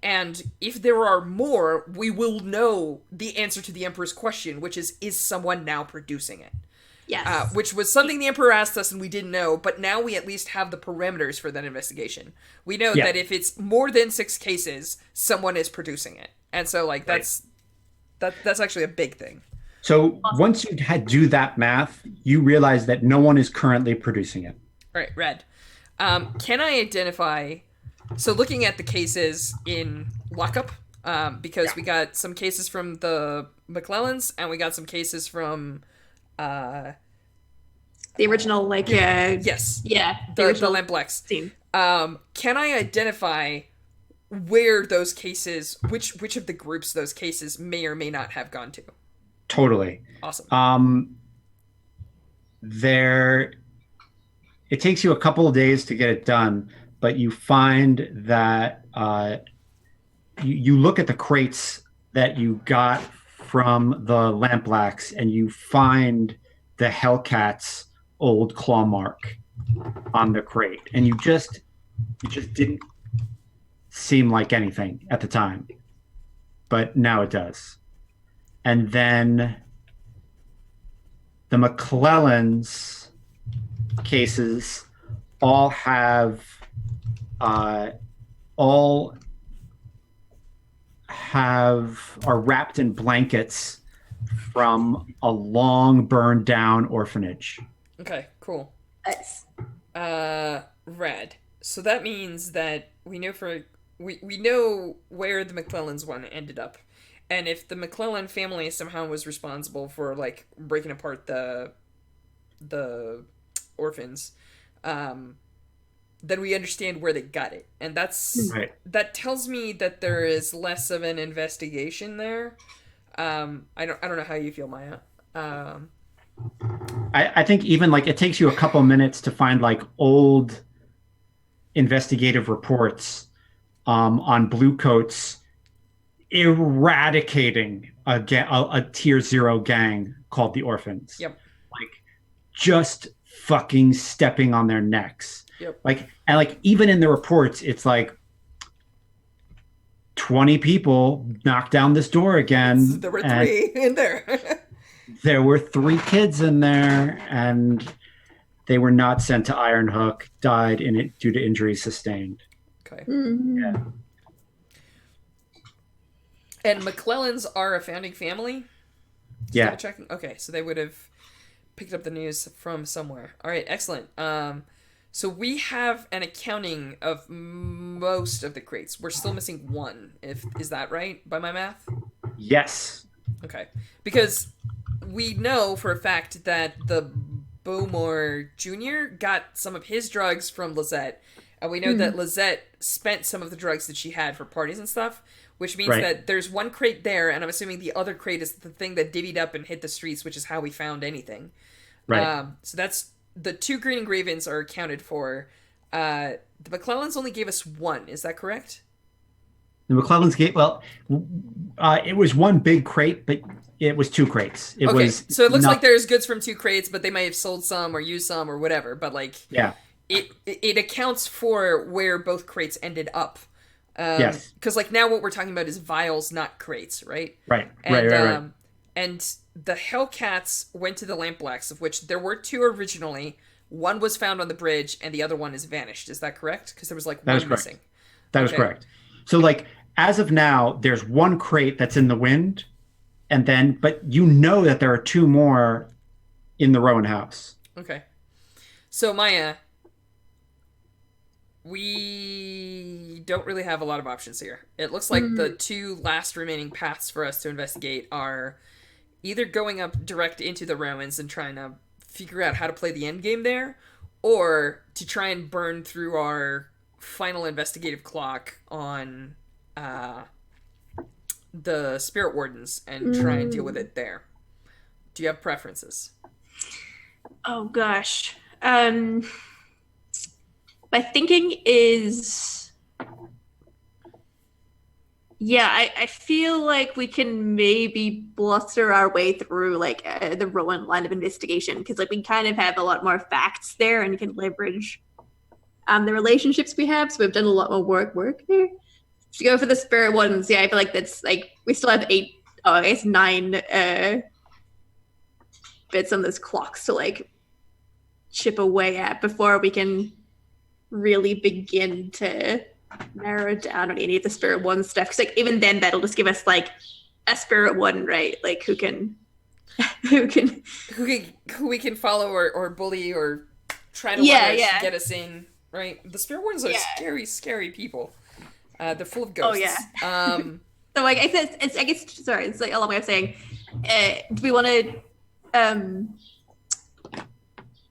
And if there are more, we will know the answer to the Emperor's question, which is someone now producing it?
Yes.
Which was something the Emperor asked us and we didn't know, but now we at least have the parameters for that investigation. We know that if it's more than 6 cases, someone is producing it. And so, like, that's actually a big thing.
So once you do that math, you realize that no one is currently producing it.
All right, Red. Can I identify... So looking at the cases in lockup, because we got some cases from the McClellans, and we got some cases from...
the original, like,
Yes.
Yeah.
The
original
Lamplex.
scene.
Can I identify where those cases, which of the groups those cases may or may not have gone to?
Totally.
Awesome.
It takes you a couple of days to get it done, but you find that you look at the crates that you got from the Lampblacks, and you find the Hellcats' old claw mark on the crate, and it just didn't seem like anything at the time, but now it does. And then the McClellans cases all have uh, all are wrapped in blankets from a long burned down orphanage.
Okay, cool.
Nice.
Rad. So that means that we know where the McClellans one ended up. And if the McClellan family somehow was responsible for like breaking apart the orphans, then we understand where they got it. And
Right.
that tells me that there is less of an investigation there. I don't know how you feel, Maya. Um,
I think even like it takes you a couple minutes to find like old investigative reports on Bluecoats eradicating a tier zero gang called the Orphans.
yep.
Like just fucking stepping on their necks.
Yep.
Like and like even in the reports, it's like 20 people knocked down this door again.
There were three in there.
There were 3 kids in there, and they were not sent to Iron Hook, died in it due to injuries sustained.
Okay.
Mm-hmm.
Yeah.
And McClellans are a founding family? Just
Yeah.
double checking. Okay, so they would have picked up the news from somewhere. All right, excellent. So we have an accounting of most of the crates. We're still missing one. Is that right by my math?
Yes.
Okay, because we know for a fact that the Bowmore Jr. got some of his drugs from Lizette, and we know that Lizette spent some of the drugs that she had for parties and stuff, which means
Right.
that there's one crate there, and I'm assuming the other crate is the thing that divvied up and hit the streets, which is how we found anything.
Right.
So that's the 2 green engravings are accounted for. The McClellans only gave us 1. Is that correct?
The McClellans gate. Well, it was one big crate, but it was 2 crates. It
Okay,
was
so it looks
not-
like there's goods from 2 crates, but they might have sold some or used some or whatever. But like,
Yeah.
it accounts for where both crates ended up.
Yes.
Because like now what we're talking about is vials, not crates, right?
Right.
And,
Right.
and the Hellcats went to the Lampblacks, of which there were 2 originally. One was found on the bridge, and the other one is vanished. Is that correct? Because there was like
That is
one
correct.
missing.
That was
Okay.
correct. So like as of now, there's 1 crate that's in the wind, and then but you know that there are 2 more in the Rowan house.
Okay. So Maya, we don't really have a lot of options here. It looks like the 2 last remaining paths for us to investigate are either going up direct into the Romans and trying to figure out how to play the end game there, or to try and burn through our final investigative clock on the Spirit Wardens and try and deal with it there. Do you have preferences?
Oh gosh. My thinking is, yeah, I feel like we can maybe bluster our way through like the Rowan line of investigation, because like we kind of have a lot more facts there and can leverage the relationships we have. So we've done a lot more work there. To go for the Spirit Ones, yeah, I feel like that's like we still have 9 bits on those clocks to like chip away at before we can really begin to narrow down on any of the Spirit One stuff. Because like even then, that'll just give us like a Spirit One, right? Like who we
can follow or bully or try to get us in, right? The Spirit Ones are scary, scary people. They're full of ghosts.
Oh yeah. So like I guess sorry, it's like a long way of saying, do we want to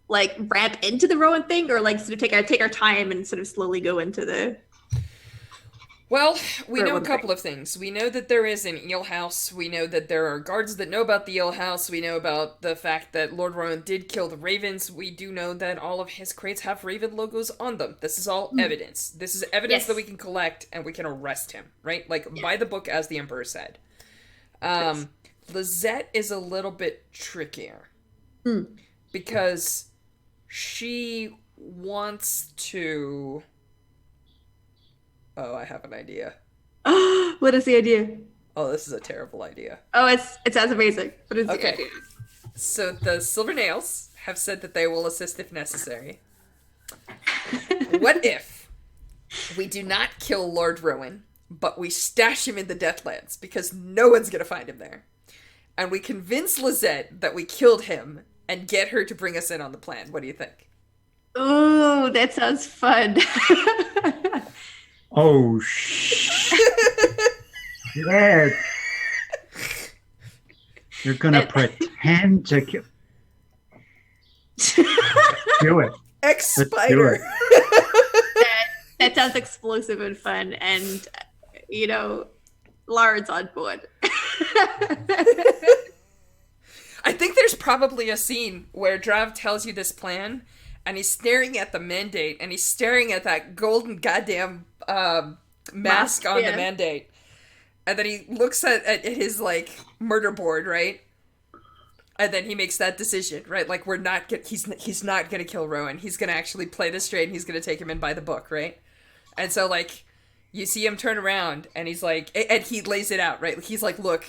like ramp into the Rowan thing, or like sort of take our time and sort of slowly go into the?
Well, we know a couple of things. We know that there is an eel house. We know that there are guards that know about the eel house. We know about the fact that Lord Rowan did kill the ravens. We do know that all of his crates have raven logos on them. This is all evidence. This is evidence that we can collect and we can arrest him, right? Like, by the book, as the Emperor said. Lizette is a little bit trickier. Because she wants to... Oh, I have an idea.
What is the idea?
Oh, this is a terrible idea.
Oh, it sounds amazing. What is the
Okay.
idea?
So the Silver Nails have said that they will assist if necessary. What if we do not kill Lord Rowan, but we stash him in the Deathlands because no one's gonna find him there, and we convince Lizette that we killed him and get her to bring us in on the plan? What do you think?
Oh, that sounds fun.
Oh, shit. You're gonna pretend to kill. Do it.
X
Let's do
Spider.
That sounds explosive and fun, and Lauren's on board.
I think there's probably a scene where Drav tells you this plan, and he's staring at the mandate, and he's staring at that golden goddamn mask on the mandate, and then he looks at his like murder board, right? And then he makes that decision, right? Like he's not gonna kill Rowan. He's gonna actually play this straight, and he's gonna take him in by the book, right? And so like you see him turn around, and he's like, and he lays it out, right? He's like, look,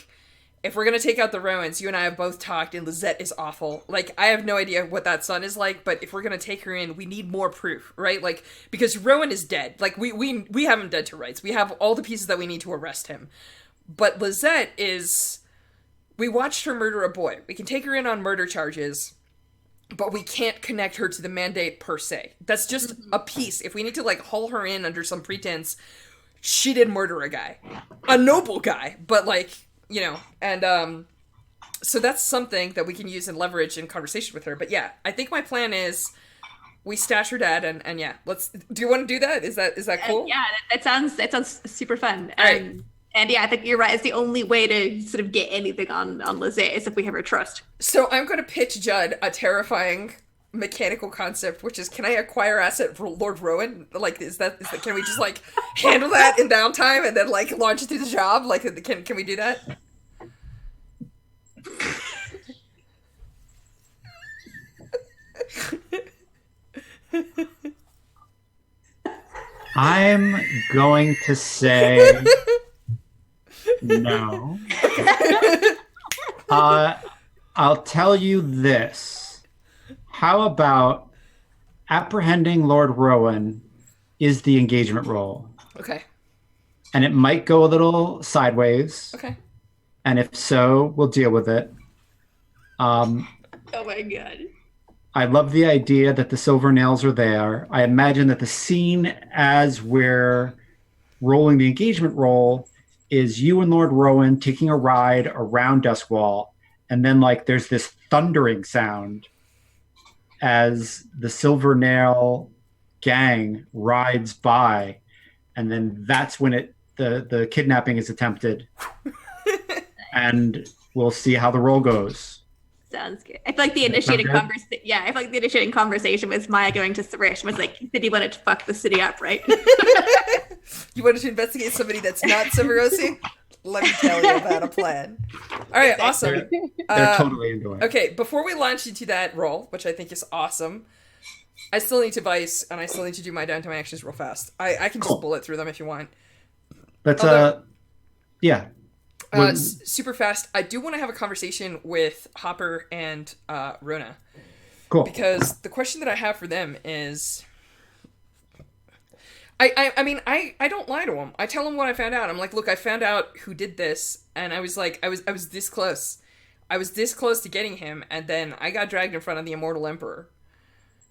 if we're gonna take out the Rowans, you and I have both talked, and Lizette is awful. Like, I have no idea what that son is like, but if we're gonna take her in, we need more proof, right? Like, because Rowan is dead. Like, we have him dead to rights. We have all the pieces that we need to arrest him. But Lizette is... We watched her murder a boy. We can take her in on murder charges, but we can't connect her to the mandate per se. That's just a piece. If we need to, like, haul her in under some pretense, she did murder a guy. A noble guy, but, like... and so that's something that we can use and leverage in conversation with her. But yeah, I think my plan is we stash her dad, and yeah, do you want to do that? Is that cool?
Yeah, that sounds super fun.
All right.
And yeah, I think you're right. It's the only way to sort of get anything on Lizette is if we have her trust.
So I'm going to pitch Judd a terrifying mechanical concept, which is, can I acquire asset for Lord Rowan? Like, is that can we just like handle that in downtime and then like launch it through the job? Like, can we do that?
I'm going to say no. I'll tell you this. How about apprehending Lord Rowan is the engagement role?
Okay.
And it might go a little sideways.
Okay.
And if so, we'll deal with it.
Oh my god.
I love the idea that the silver nails are there. I imagine that the scene as we're rolling the engagement roll is you and Lord Rowan taking a ride around Duskwall, and then like there's this thundering sound as the silver nail gang rides by, and then that's when the kidnapping is attempted. And we'll see how the roll goes.
Sounds good. I feel like the initiating conversation. Yeah, I feel like the initiating conversation was Maya going to Suresh was like, he said he wanted to fuck the city up, right?
You wanted to investigate somebody that's not Severosi? Let me tell you about a plan. All right, awesome.
They're totally into it.
Okay, before we launch into that roll, which I think is awesome, I still need to vice, and I still need to do my downtime actions real fast. I can just bullet through them if you want.
Let's yeah.
Super fast. I do want to have a conversation with Hopper and Rona.
Cool.
Because the question that I have for them is, I mean, I don't lie to them. I tell them what I found out. I'm like, look, I found out who did this, and I was like, I was this close. I was this close to getting him, and then I got dragged in front of the Immortal Emperor.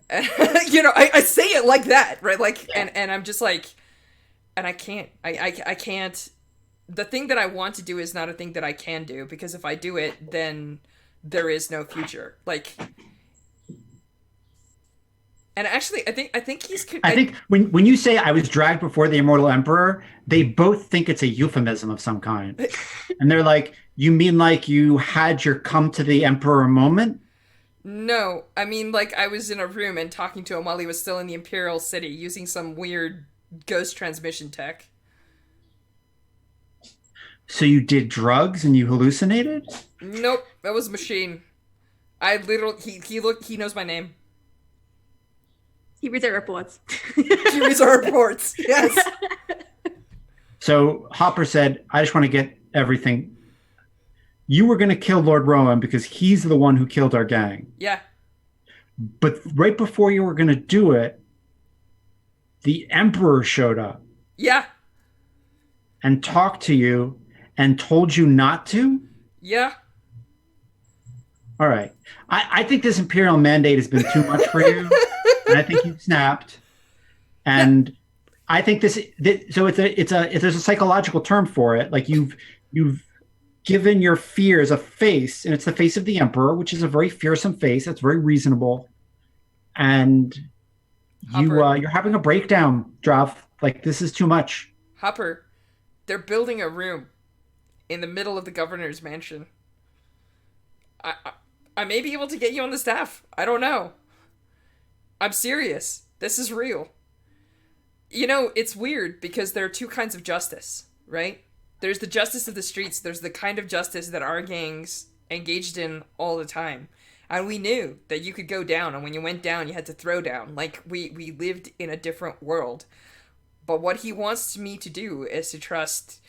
I say it like that, right? Like, yeah. and I'm just like, and I can't. I can't. The thing that I want to do is not a thing that I can do, because if I do it, then there is no future. Like, and actually, I think he's.
I think when you say I was dragged before the Immortal Emperor, they both think it's a euphemism of some kind, and they're like, "You mean like you had your come to the Emperor moment?"
No, I mean like I was in a room and talking to him while he was still in the Imperial City using some weird ghost transmission tech.
So you did drugs and you hallucinated?
Nope, that was a machine. I literally, he knows my name.
He reads our reports.
He reads our reports, yes.
So Hopper said, I just want to get everything. You were going to kill Lord Rowan because he's the one who killed our gang.
Yeah.
But right before you were going to do it, the Emperor showed up
Yeah.
and talked to you and told you not to?
Yeah.
All right. I think this Imperial mandate has been too much for you. And I think you've snapped.
Yeah.
And I think so there's a psychological term for it. Like you've given your fears a face, and it's the face of the Emperor, which is a very fearsome face. That's very reasonable. And
Hopper.
you're having a breakdown, Drav. Like this is too much.
Hopper. They're building a room in the middle of the governor's mansion. I may be able to get you on the staff. I don't know. I'm serious. This is real. You know, it's weird because there are two kinds of justice, right? There's the justice of the streets. There's the kind of justice that our gangs engaged in all the time. And we knew that you could go down, and when you went down, you had to throw down. Like, we lived in a different world. But what he wants me to do is to trust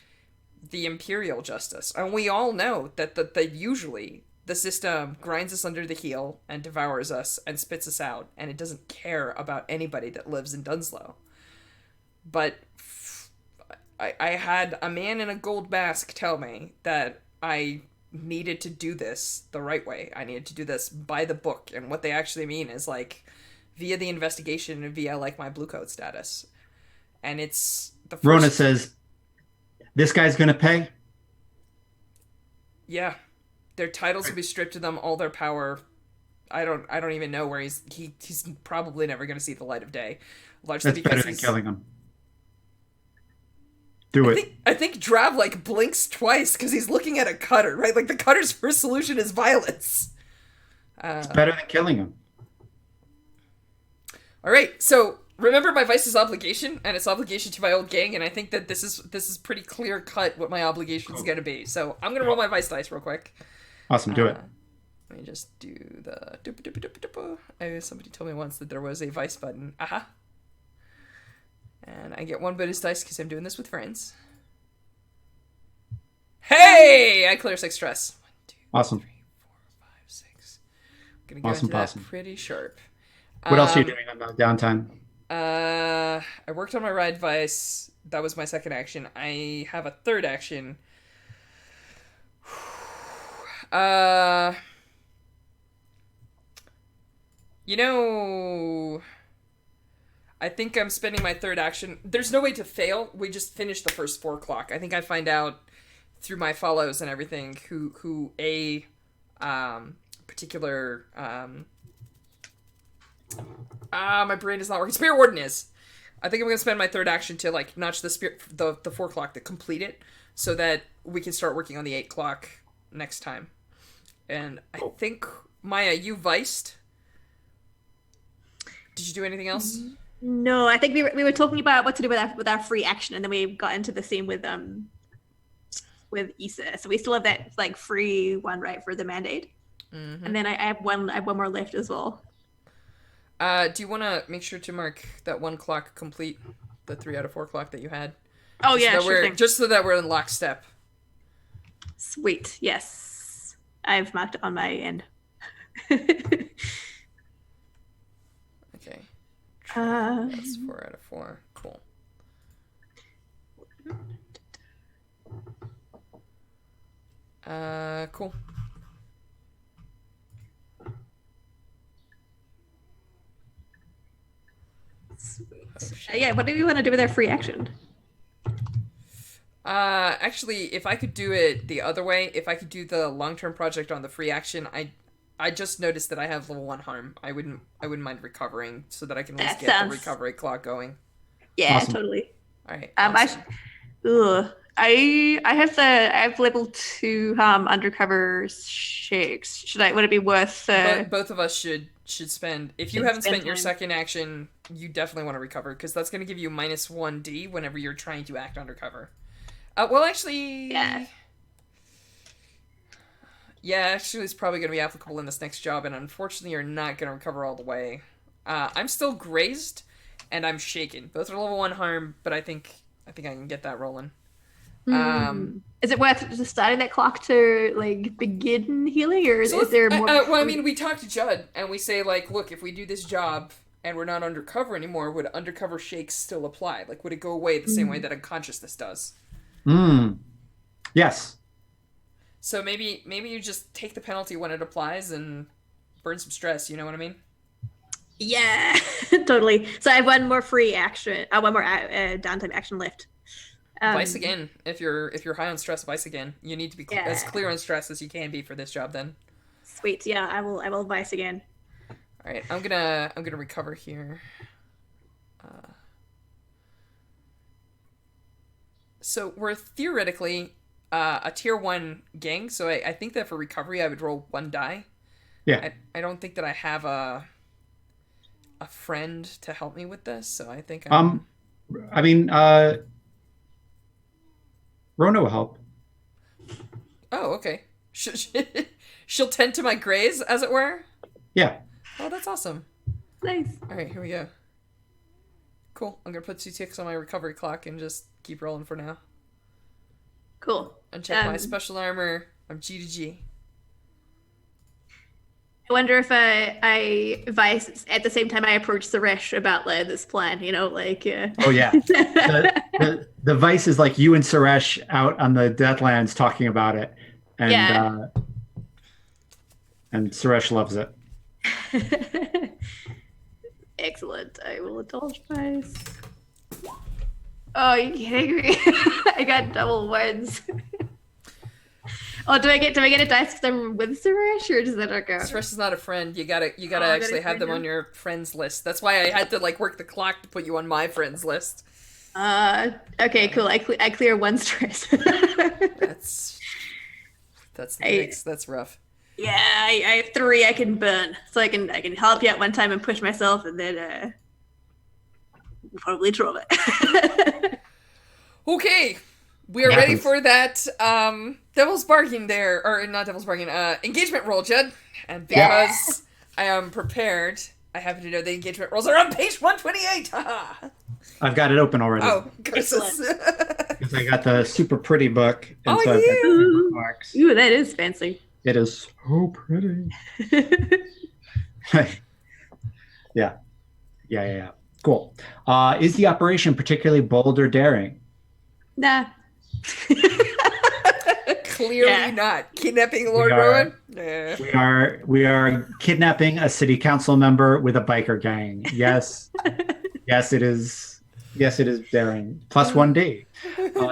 the imperial justice. And we all know that usually the system grinds us under the heel and devours us and spits us out, and it doesn't care about anybody that lives in Dunslow. But I had a man in a gold mask tell me that I needed to do this the right way. I needed to do this by the book, and what they actually mean is like via the investigation and via like my Bluecoat status. And it's the first...
Rona says, "This guy's gonna pay."
Yeah, their titles will be stripped of them, all their power. I don't even know where he's probably never going to see the light of day. Largely
That's
because
better than killing him. Do it.
I think Drav like blinks twice because he's looking at a cutter, right? Like the cutter's first solution is violence.
It's better than killing him.
All right, so remember my vice's obligation and its obligation to my old gang, and I think that this is pretty clear cut what my obligation is going to be. So I'm going to roll my vice dice real quick.
Awesome, do it.
Let me just do the... Somebody told me once that there was a vice button. Aha. And I get one bonus dice because I'm doing this with friends. Hey! I clear 6 stress. 1, 2,
Awesome.
3, 4, 5, 6. I'm going to go into that pretty sharp.
What else are you doing on the downtime?
I worked on my ride vice. That was my second action. I have a third action. You know, I think I'm spending my third action. There's no way to fail. We just finished the first 4 o'clock. I think I find out through my follows and everything who a particular my brain is not working. Spirit Warden is. I think I'm gonna spend my third action to like notch the 4 o'clock to complete it, so that we can start working on the 8 o'clock next time. And I think Maya, you viced. Did you do anything else?
No, I think we were talking about what to do with our free action, and then we got into the same with Issa. So we still have that like free one, right, for the mandate. Mm-hmm. And then I have one more left as well.
Do you want to make sure to mark that 1 clock complete, the 3 out of 4 o'clock that you had?
Oh yeah, sure thing.
Just so that we're in lockstep.
Sweet. Yes, I've marked it on my end.
Okay. That's 4 out of 4. Cool. Cool.
Yeah, what do you want to do with our free action?
Actually, if I could do it the other way, if I could do the long-term project on the free action, I just noticed that I have level 1 harm. I wouldn't mind recovering so that I can at least get the recovery clock going.
Yeah, awesome. Totally.
All right.
Awesome. I have level 2 undercover shakes. Would it be worth
both of us should spend, if you haven't spent your second action, you definitely want to recover, because that's going to give you minus 1d whenever you're trying to act undercover. Well, actually, actually it's probably going to be applicable in this next job, and unfortunately you're not going to recover all the way. I'm still grazed and I'm shaken. Both are level 1 harm, but I think I can get that rolling.
Is it worth just starting that clock to like begin healing, or is there more?
Well, I mean, we talk to Judd and we say like, look, if we do this job and we're not undercover anymore, would undercover shakes still apply? Like, would it go away the same way that unconsciousness does?
Yes.
So maybe you just take the penalty when it applies and burn some stress. You know what I mean?
Yeah, totally. So I have one more free action, one more downtime action left.
Vice again. If you're high on stress, vice again. You need to be as clear on stress as you can be for this job. Then.
Sweet. Yeah, I will vice again.
All right, I'm gonna recover here. So we're theoretically a tier 1 gang, so I think that for recovery I would roll 1 die.
Yeah.
I don't think that I have a friend to help me with this, so I think
I mean, Rona will help.
Oh, okay. She'll tend to my graze, as it were?
Yeah.
Oh, that's awesome.
Nice.
Alright, here we go. Cool. I'm gonna put 2 ticks on my recovery clock and just keep rolling for now.
Cool.
And check my special armor. I'm G to G.
I wonder if I vice at the same time I approach Suresh about this plan, like...
Oh, yeah. The vice is like you and Suresh out on the Deathlands talking about it. And, and Suresh loves it.
Excellent. I will indulge vice. Oh, you kidding me? I got double ones. Oh, do I get a dice because I'm with Suresh, or does that not go?
Suresh is not a friend. You gotta actually have them on your friends list. That's why I had to work the clock to put you on my friends list.
Okay, cool. I clear 1 stress.
That's rough.
Yeah, I have 3 I can burn, so I can help you out one time and push myself, and then probably drop it.
Okay. We are ready for that devil's bargain there, or not devil's bargain, engagement roll, Judd. And because I am prepared, I happen to know the engagement rolls are on page 128.
I've got it open already.
Oh, goodness.
Because I got the super pretty book. And so
yeah.
bookmarks.
Ooh, that is fancy.
It is so pretty. Yeah. Cool. Is the operation particularly bold or daring?
Nah.
Clearly not. Kidnapping Lord Rowan? Nah.
We are kidnapping a city council member with a biker gang. Yes. Yes, it is. Yes, it is daring. Plus 1D.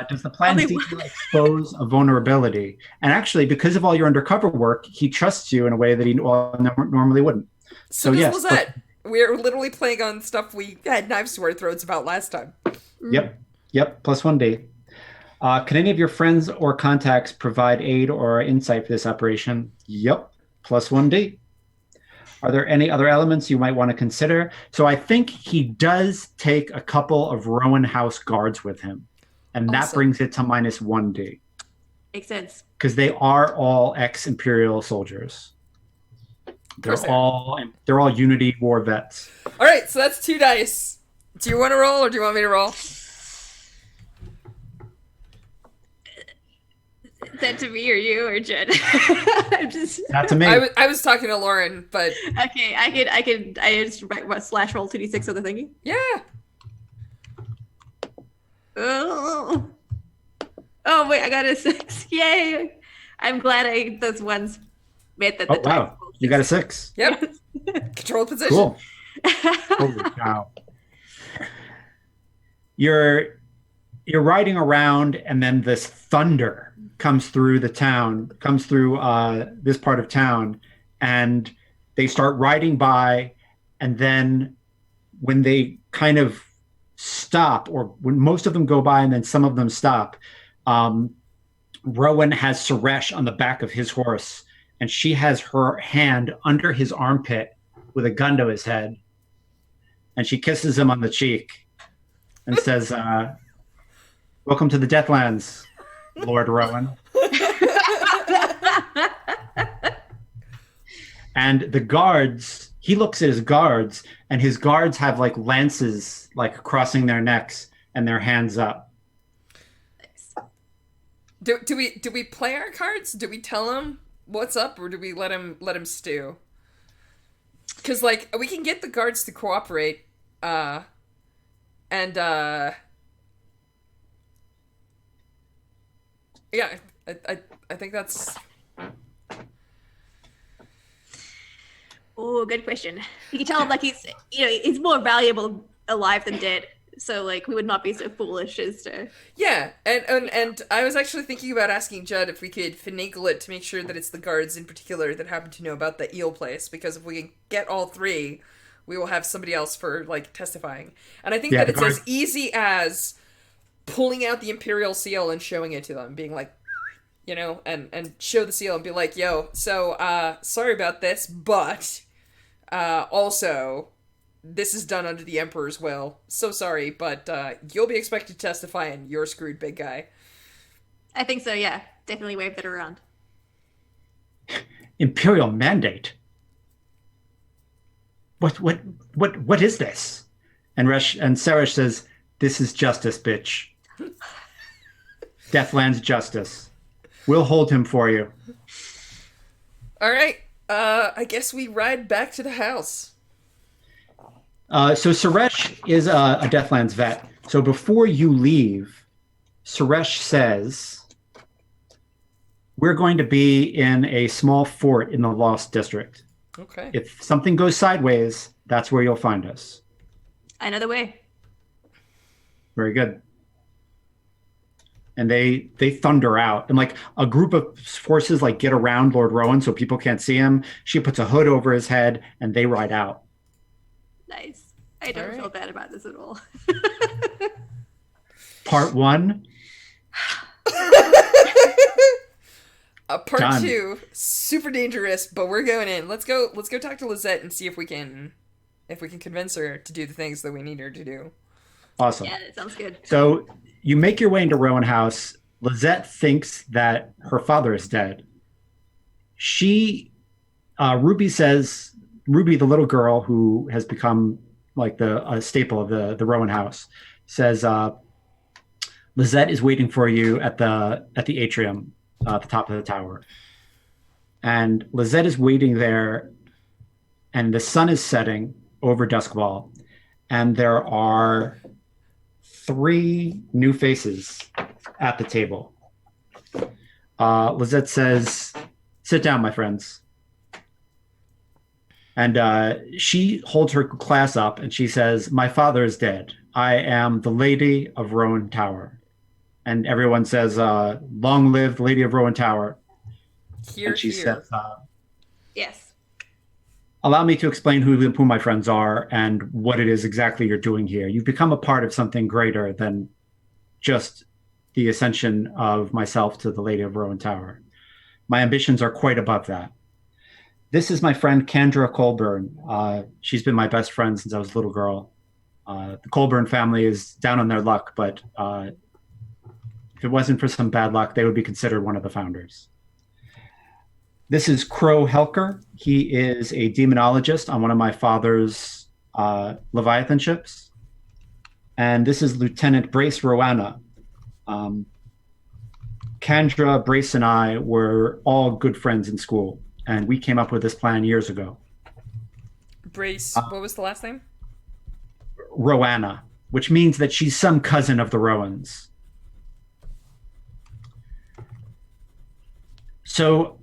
Does the plan seem to expose a vulnerability? And actually, because of all your undercover work, he trusts you in a way that he normally wouldn't.
So yes, was that? We're literally playing on stuff we had knives to our throats about last time.
Yep. Plus 1D. Can any of your friends or contacts provide aid or insight for this operation? Yep. Plus 1D. Are there any other elements you might want to consider? So I think he does take a couple of Rowan House guards with him. And that brings it to minus 1D.
Makes sense.
Because they are all ex-Imperial soldiers. They're all Unity War vets.
All right, so that's 2 dice. Do you want to roll or do you want me to roll?
Is that to me or you or Jen?
Not to me.
I was talking to Lauren, but
okay, I just slash roll 2d6 of the thingy.
Yeah.
Oh wait, I got a 6. Yay! I'm glad those ones made that.
Wow, you got a 6.
Yep. Control position.
Cool. Holy cow! You're riding around, and then this thunder comes through the town, comes through this part of town, and they start riding by, and then when they kind of stop, or when most of them go by and then some of them stop, Rowan has Suresh on the back of his horse, and she has her hand under his armpit with a gun to his head, and she kisses him on the cheek and says, "Welcome to the Deathlands, Lord Rowan." And the guards, he looks at his guards, and his guards have lances crossing their necks and their hands up.
Nice.
Do we play our cards? Do we tell him what's up, or do we let him stew? Because, like, we can get the guards to cooperate, and, yeah, I think that's...
Oh, good question. You can tell him like he's more valuable alive than dead. So like we would not be so foolish as to.
Yeah, and I was actually thinking about asking Judd if we could finagle it to make sure that it's the guards in particular that happen to know about the eel place, because if we can get all three, we will have somebody else for, like, testifying. And I think
Yeah,
that
the
it's
guard-
as easy as pulling out the Imperial seal and showing it to them, being like, and show the seal and be like, yo, so, sorry about this, but, also, this is done under the Emperor's will. So sorry, but, you'll be expected to testify and you're screwed, big guy.
I think so. Yeah, definitely wave that around.
Imperial mandate. What is this? And Seresh says, "This is justice, bitch. Deathland's justice. We'll hold him for you."
All right. I guess we ride back to the house.
So Suresh is a Deathlands vet. So before you leave, Suresh says, "We're going to be in a small fort in the Lost District.
Okay.
If something goes sideways, that's where you'll find us."
I know the way.
Very good. And they thunder out, and like a group of forces like get around Lord Rowan so people can't see him. She puts a hood over his head, and they ride out.
Nice. I don't
All
feel
right.
bad about this at all.
Part 1.
Part
Done.
2, super dangerous, but we're going in. Let's go talk to Lizette and see if we can convince her to do the things that we need her to do.
Awesome.
Yeah, that sounds good.
So you make your way into Rowan House. Lizette thinks that her father is dead. Ruby says, Ruby, the little girl who has become like a staple of the Rowan House, says, Lizette is waiting for you at the atrium at the top of the tower. And Lizette is waiting there, and the sun is setting over Duskwall, and there are 3 new faces at the table. Lizette says, "Sit down, my friends." And she holds her class up and she says, "My father is dead. I am the Lady of Rowan Tower." And everyone says, "Long live the Lady of Rowan Tower."
Here,
And she
here.
says,
Yes.
"Allow me to explain who my friends are and what it is exactly you're doing here. You've become a part of something greater than just the ascension of myself to the Lady of Rowan Tower. My ambitions are quite above that. This is my friend Kendra Colburn. She's been my best friend since I was a little girl. The Colburn family is down on their luck, but if it wasn't for some bad luck, they would be considered one of the founders. This is Crow Helker. He is a demonologist on one of my father's Leviathan ships. And this is Lieutenant Brace Rowana. Kendra, Brace, and I were all good friends in school, and we came up with this plan years ago.
Brace, what was the last name?
Rowana, which means that she's some cousin of the Rowans. So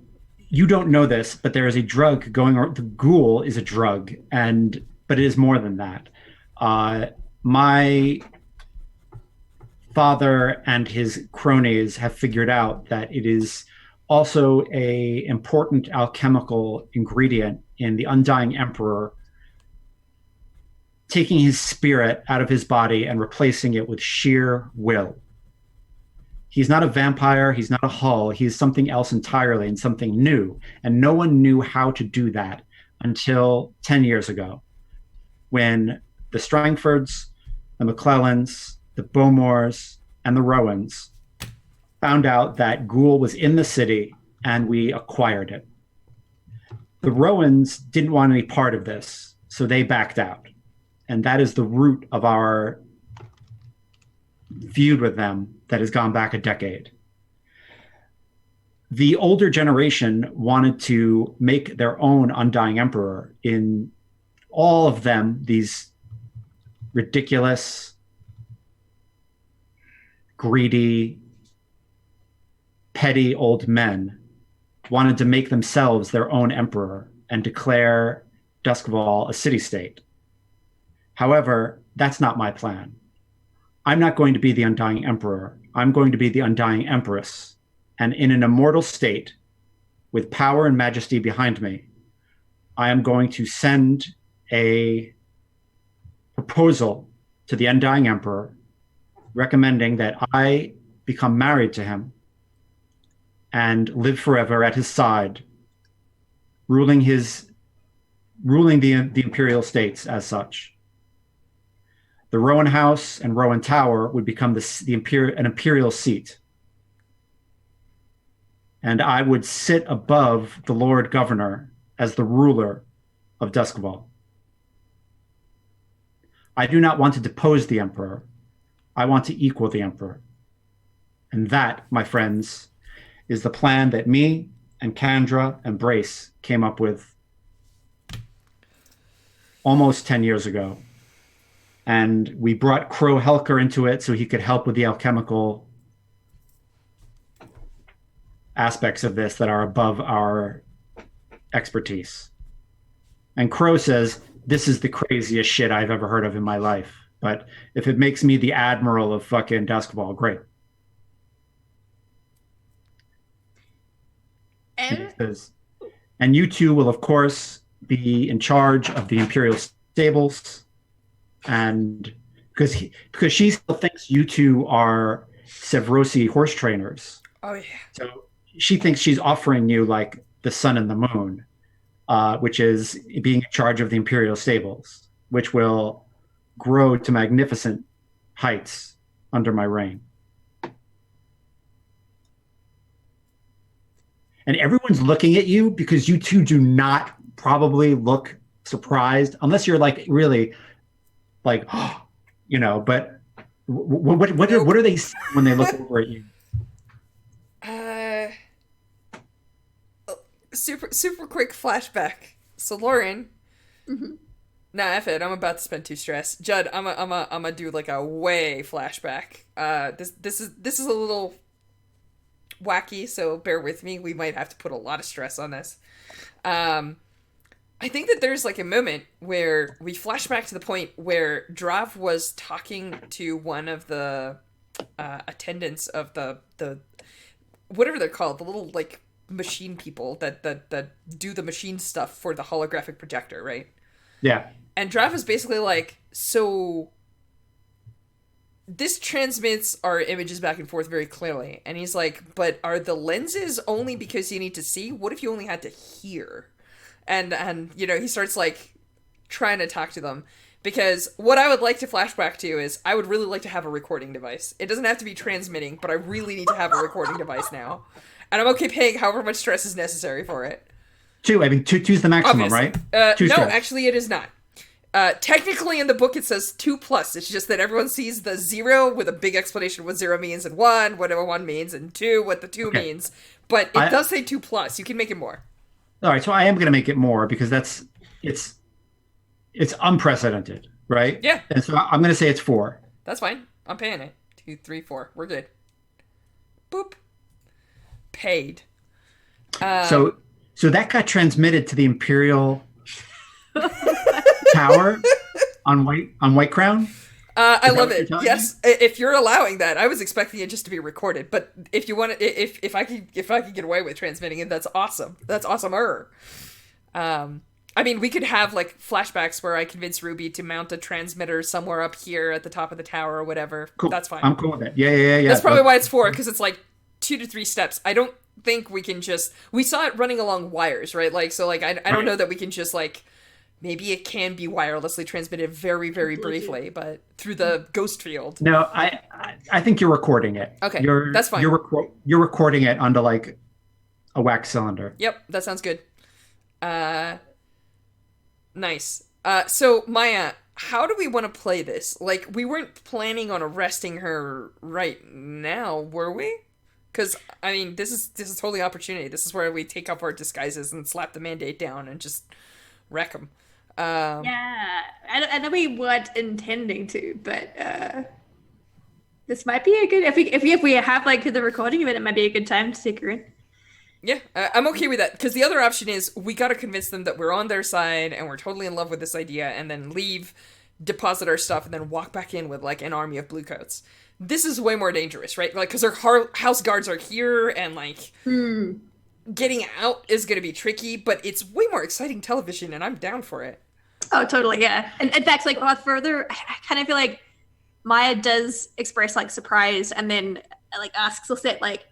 you don't know this, but there is a drug going on. The ghoul is a drug, but it is more than that. My father and his cronies have figured out that it is also a important alchemical ingredient in the Undying Emperor taking his spirit out of his body and replacing it with sheer will. He's not a vampire, he's not a hull, he's something else entirely and something new. And no one knew how to do that until 10 years ago, when the Strangfords, the McClellans, the Bowmores, and the Rowans found out that ghoul was in the city, and we acquired it. The Rowans didn't want any part of this, so they backed out. And that is the root of our feud with them that has gone back a decade. The older generation wanted to make their own Undying Emperor in all of them, these ridiculous, greedy, petty old men, wanted to make themselves their own emperor and declare Duskval a city-state. However, that's not my plan. I'm not going to be the undying emperor. I'm going to be the undying empress. And in an immortal state, with power and majesty behind me, I am going to send a proposal to the undying emperor recommending that I become married to him and live forever at his side, ruling the imperial states as such. The Rowan House and Rowan Tower would become an imperial seat. And I would sit above the Lord Governor as the ruler of Duskval. I do not want to depose the Emperor. I want to equal the Emperor. And that, my friends, is the plan that me and Kandra and Brace came up with almost 10 years ago. And we brought Crow Helker into it so he could help with the alchemical aspects of this that are above our expertise. And Crow says, this is the craziest shit I've ever heard of in my life. But if it makes me the admiral of fucking Duskval, great. And you two will, of course, be in charge of the Imperial stables. And because she still thinks you two are Sevrosi horse trainers.
Oh, yeah.
So she thinks she's offering you like the sun and the moon, which is being in charge of the Imperial stables, which will grow to magnificent heights under my reign. And everyone's looking at you because you two do not probably look surprised unless you're like really like, you know, but what are they saying when they look over at you?
Super quick flashback. So Lauren, nah, F it. I'm about to spend 2 stress. Judd, I'm a do like a way flashback. This is a little wacky, so bear with me. We might have to put a lot of stress on this. I think that there's like a moment where we flash back to the point where Drav was talking to one of the attendants of the whatever they're called, the little like machine people that do the machine stuff for the holographic projector, right?
Yeah.
And Drav is basically like, so this transmits our images back and forth very clearly. And he's like, but are the lenses only because you need to see? What if you only had to hear? And you know, he starts like trying to talk to them. Because what I would like to flash back to is I would really like to have a recording device. It doesn't have to be transmitting, but I really need to have a recording device now. And I'm okay paying however much stress is necessary for it.
2. I mean, two's the maximum,
obviously.
Right?
No, actually it is not. Technically in the book it says 2+. It's just that everyone sees the 0 with a big explanation what 0 means, and 1, whatever 1 means, and 2, what the 2 means. But it does say 2+. You can make it more.
All right, so I am going to make it more because it's unprecedented, right?
Yeah.
And so I'm going to say it's 4.
That's fine. I'm paying it. 2, 3, 4. We're good. Boop. Paid.
So that got transmitted to the Imperial Tower on White Crown.
I love it. Yes, if you're allowing that, I was expecting it just to be recorded. But if you want to, if I could get away with transmitting it, that's awesome. That's awesomer. I mean, we could have like flashbacks where I convince Ruby to mount a transmitter somewhere up here at the top of the tower or whatever.
Cool.
That's fine.
I'm cool with that. Yeah.
That's probably why it's 4, because it's like 2 to 3 steps. I don't think we can just. We saw it running along wires, right? Like so, like I don't know that we can just like. Maybe it can be wirelessly transmitted very, very briefly, but through the ghost field.
No, I think you're recording it.
Okay, that's fine.
You're recording it onto like a wax cylinder.
Yep, that sounds good. Nice. So Maya, how do we want to play this? Like, we weren't planning on arresting her right now, were we? Because I mean, this is totally opportunity. This is where we take off our disguises and slap the mandate down and just wreck them.
Yeah, I know we weren't intending to, but this might be a good if we have like the recording of it, it might be a good time to take her in.
Yeah, I'm okay with that because the other option is we got to convince them that we're on their side and we're totally in love with this idea, and then leave, deposit our stuff, and then walk back in with like an army of bluecoats. This is way more dangerous, right? Like, because our house guards are here, and like getting out is going to be tricky, but it's way more exciting television, and I'm down for it.
Oh, totally, yeah. And in fact, like further, I kind of feel like Maya does express like surprise, and then like asks Lisette like,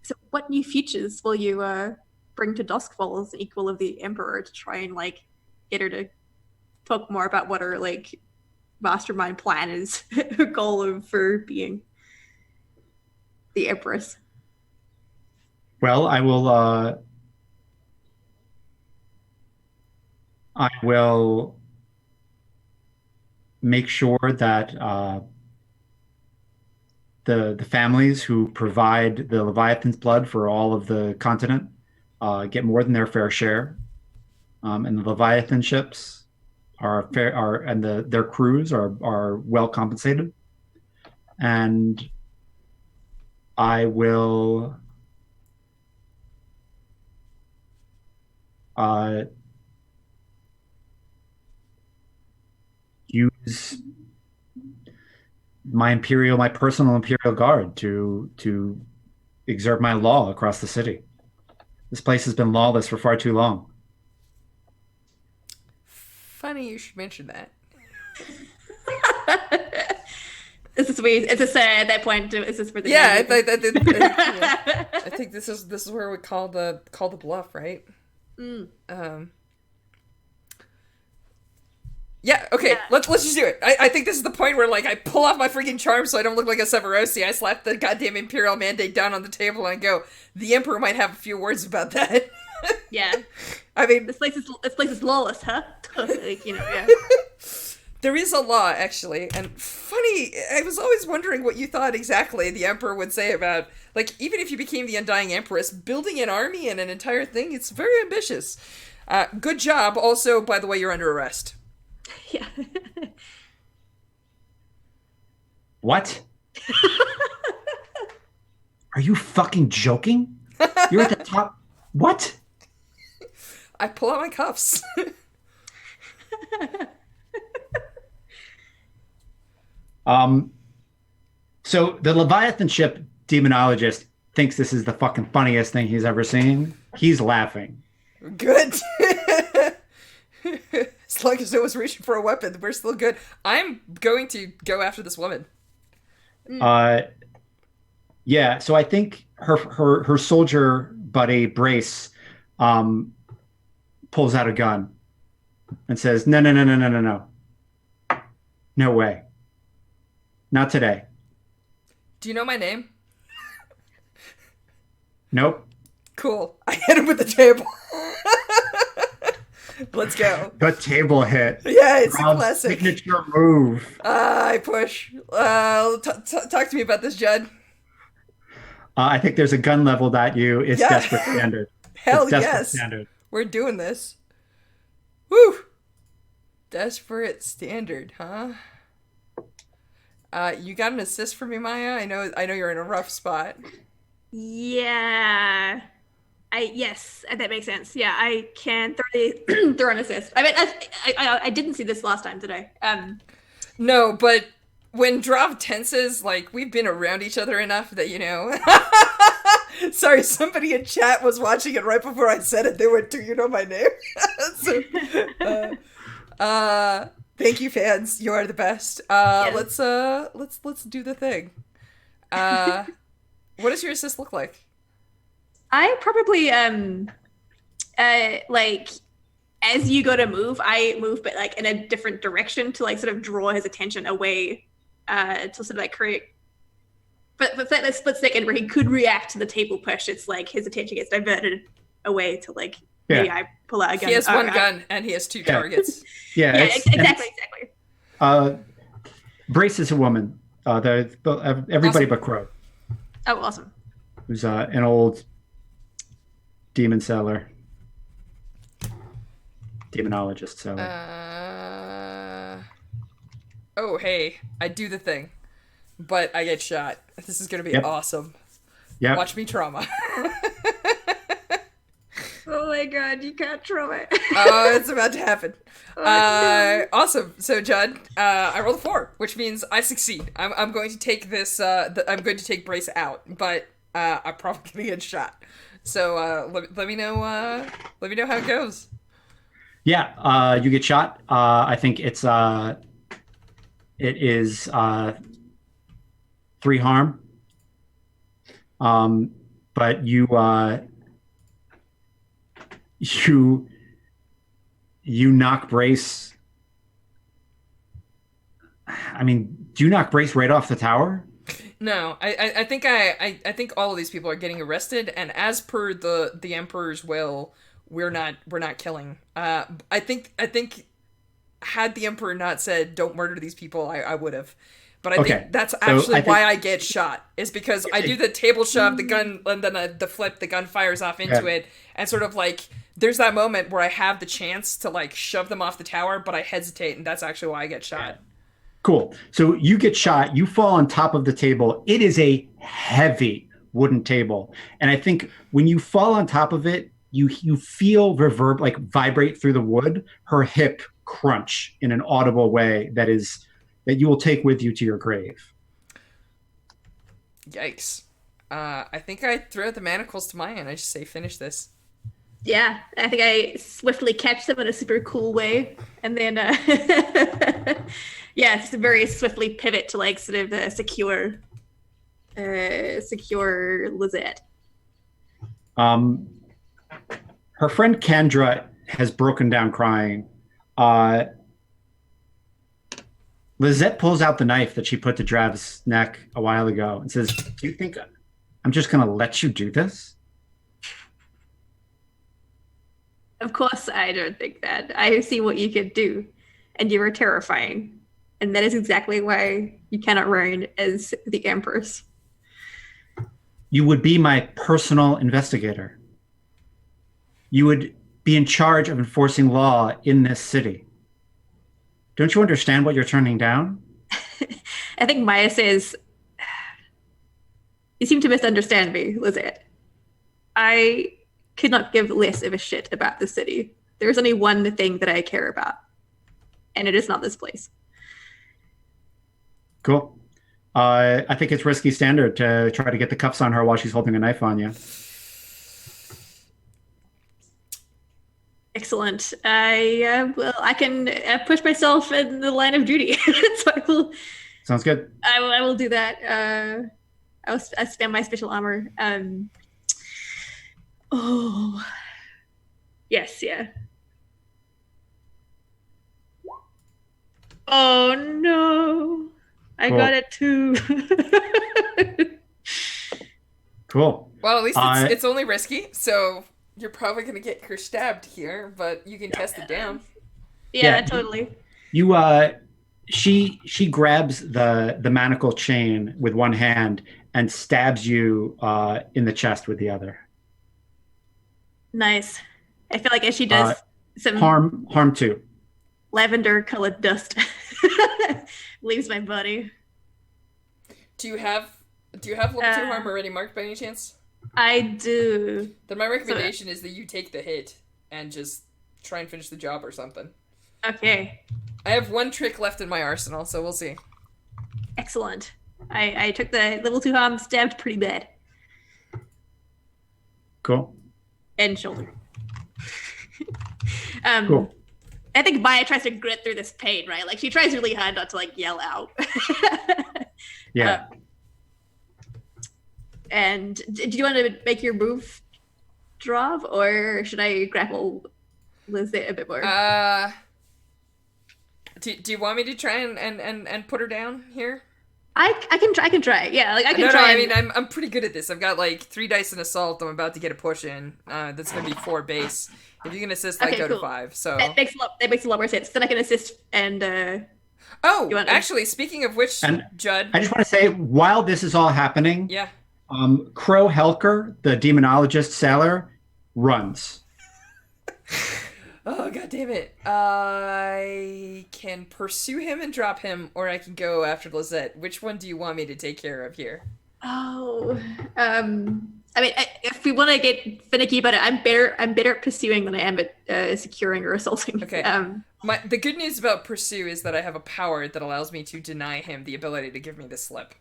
"So, what new features will you bring to Duskfall as equal of the Emperor to try and like get her to talk more about what her like mastermind plan is, her goal of for being the Empress?"
Well, I will make sure that the families who provide the Leviathan's blood for all of the continent get more than their fair share, and the Leviathan ships are fair are and their crews are well compensated, and I will uh, use my personal imperial guard to exert my law across the city. This place has been lawless for far too long.
Funny you should mention that.
Is this weird? Is this at that point? Is this for the
Yeah, I think this is where we call the bluff, right? Yeah, okay,
Yeah.
let's just do it. I think this is the point where like I pull off my freaking charm so I don't look like a Severosi. I slap the goddamn Imperial Mandate down on the table and go, the Emperor might have a few words about that.
Yeah.
I mean,
This place is lawless, huh? Like, yeah.
there is a law, actually, and funny, I was always wondering what you thought exactly the Emperor would say about, like, even if you became the Undying Empress, building an army and an entire thing, it's very ambitious. Good job. Also, by the way, you're under arrest.
Yeah.
What? Are you fucking joking? You're at the top. What?
I pull out my cuffs.
So the Leviathan ship demonologist thinks this is the fucking funniest thing he's ever seen. He's laughing.
Good. As long as no one's reaching for a weapon, we're still good. I'm going to go after this woman.
Yeah, so I think her soldier buddy Brace pulls out a gun and says, "No, no, no, no, no, no, no. No way. Not today.
Do you know my name?
Nope."
Cool. I hit him with the table. Let's go.
The table hit.
Yeah, it's a
Rob's
classic.
signature move.
I push. Talk to me about this, Judd.
I think there's a gun leveled at you. It's
Yeah.
desperate standard.
Hell
It's desperate
yes.
standard.
We're doing this. Woo! Desperate standard, huh? You got an assist for me, Maya? I know you're in a rough spot.
Yeah. Yes, that makes sense. Yeah, I can throw an assist. I mean, I didn't see this last time, did I?
No, but when Drav tenses, like, we've been around each other enough that, Sorry, somebody in chat was watching it right before I said it. They went, "Do you know my name?" So, thank you, fans. You are the best.
Yes.
Let's do the thing. What does your assist look like?
I probably like as you go to move, I move but like in a different direction to like sort of draw his attention away to sort of like create but for that split second where he could react to the table push, it's like his attention gets diverted away to like maybe I pull out a gun.
He has one gun and he has two targets.
Yeah,
exactly.
Brace is a woman. Everybody
Awesome.
but Crow,
Oh, awesome.
who's an old demon seller. demonologist seller.
Oh, hey, I do the thing, but I get shot. This is gonna be
Yep.
awesome.
Yep.
Watch me trauma.
Oh my god, you can't throw it.
Oh, it's about to happen.
Oh, no.
Awesome. So, Judd, I rolled a 4, which means I succeed. I'm going to take this. I'm going to take Brace out, but I'm probably gonna get shot. So let me know. Let me know how it goes.
Yeah, you get shot. I think it is 3 harm. But you knock Brace. I mean, do you knock Brace right off the tower?
No, I think I think all of these people are getting arrested, and as per the Emperor's will, we're not killing. I think had the Emperor not said don't murder these people, I would have. But I
Okay,
think that's
so
actually
I think-
why I get shot, is because I do the table shove, the gun, and then the flip, the gun fires off into
Yeah.
it, and sort of like there's that moment where I have the chance to like shove them off the tower, but I hesitate, and that's actually why I get shot.
Cool. So you get shot, you fall on top of the table. It is a heavy wooden table. And I think when you fall on top of it, you feel like vibrate through the wood, her hip crunch in an audible way that you will take with you to your grave.
Yikes. I think I throw the manacles to Maya and I just say finish this.
Yeah, I think I swiftly catch them in a super cool way, and then yeah, just very swiftly pivot to like sort of secure Lizette.
Her friend Kendra has broken down crying. Lizette pulls out the knife that she put to Drav's neck a while ago and says, "Do you think I'm just going to let you do this?"
Of course, I don't think that. I see what you could do, and you are terrifying, and that is exactly why you cannot reign as the Empress.
You would be my personal investigator. You would be in charge of enforcing law in this city. Don't you understand what you're turning down?
I think Maya says, "You seem to misunderstand me, Lizette. I could not give less of a shit about the city. There's only one thing that I care about, and it is not this place."
Cool. I think it's risky standard to try to get the cuffs on her while she's holding a knife on you.
Excellent. I can push myself in the line of duty, so
Sounds good.
I will do that. I spam my special armor. Oh, yes, yeah. Oh no, I
Cool.
got it too.
Cool.
Well, at least it's only risky, so you're probably gonna get her stabbed here, but you can test it down.
Yeah, totally.
She grabs the manacle chain with one hand and stabs you in the chest with the other.
Nice. I feel like as she does some
Harm 2.
lavender-colored dust leaves my body.
Do you have level 2 harm already marked by any chance?
I do.
Then my recommendation is that you take the hit and just try and finish the job or something.
Okay.
I have 1 trick left in my arsenal, so we'll see.
Excellent. I took the level 2 harm, stabbed pretty bad.
Cool.
And shoulder.
Cool.
I think Maya tries to grit through this pain, right? Like she tries really hard not to like yell out.
Yeah.
And do you want to make your move, Drav, or should I grapple Lizette a bit more?
Do you want me to try and put her down here?
I can try. Yeah, like I can
No,
try.
I mean, I'm pretty good at this. I've got like 3 dice in assault. I'm about to get a push in. That's gonna be 4 base. If you can assist, I
Okay,
go
cool.
to 5. So
That makes a lot more sense. Then I can assist and
actually, speaking of which,
And
Judd.
I just want to say, while this is all happening,
Yeah.
Crow Helker, the demonologist sailor, runs.
Oh, god damn it. I can pursue him and drop him, or I can go after Lizette. Which one do you want me to take care of here?
Oh, I mean, if we want to get finicky about it, I'm better at pursuing than I am at securing or assaulting.
Okay. The good news about pursue is that I have a power that allows me to deny him the ability to give me the slip.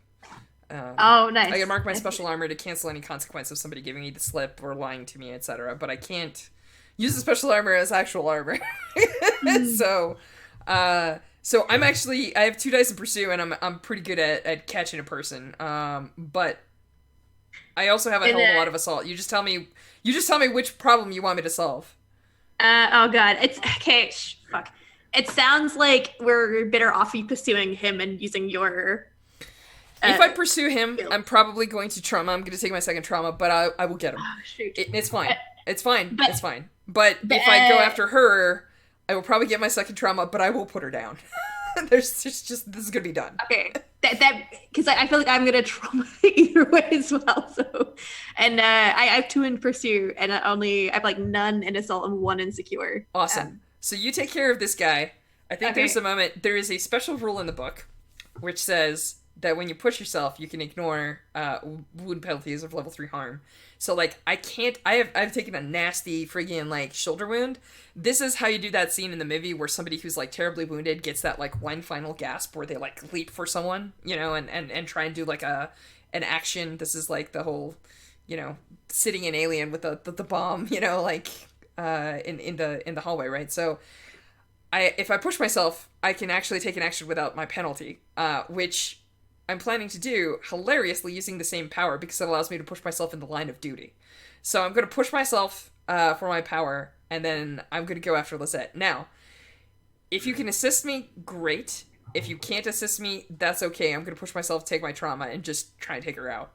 Oh, nice.
I can mark my special armor to cancel any consequence of somebody giving me the slip or lying to me, etc. But I can't use the special armor as actual armor. So I'm actually, I have 2 dice in pursue, and I'm pretty good at catching a person. But I also have a hell of a lot of assault. You just tell me which problem you want me to solve.
Oh god, it's okay. Fuck. It sounds like we're better off you pursuing him and using your.
If I pursue him, I'm probably going to trauma. I'm going to take my second trauma, but I will get him.
Oh, shoot.
It's fine. It's fine. It's fine. But if I go after her, I will probably get my second trauma, but I will put her down. There's just this is going to be done.
Okay. That because I feel like I'm going to trauma either way as well. So, and I have 2 in pursue, and I have like none in assault and 1 in secure.
Awesome. So you take care of this guy. I think
Okay.
there's a moment. There is a special rule in the book, which says that when you push yourself, you can ignore wound penalties of level 3 harm. So like I've taken a nasty friggin' like shoulder wound. This is how you do that scene in the movie where somebody who's like terribly wounded gets that like one final gasp where they like leap for someone, you know, and try and do like an action. This is like the whole, you know, sitting in Alien with the bomb, you know, like in the hallway, right? So if I push myself, I can actually take an action without my penalty, which I'm planning to do hilariously using the same power because it allows me to push myself in the line of duty. So I'm going to push myself for my power, and then I'm going to go after Lizette. Now, if you can assist me, great. If you can't assist me, that's okay. I'm going to push myself, take my trauma, and just try and take her out.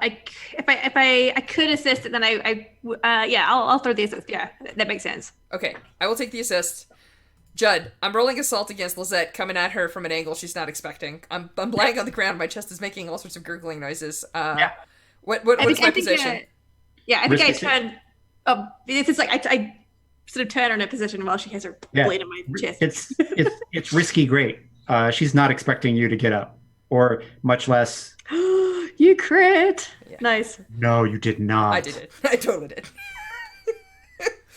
If I could assist, then I'll throw the assist. Yeah, that makes sense.
Okay, I will take the assist. Judd, I'm rolling assault against Lizette, coming at her from an angle she's not expecting. I'm lying on the ground. My chest is making all sorts of gurgling noises. What is my position?
I think I turn. Oh, this is like I sort of turn her in a position while she has her blade in my chest.
It's risky. Great. She's not expecting you to get up, or much less.
You crit. Yeah. Nice.
No, you did not.
I did it. I totally did.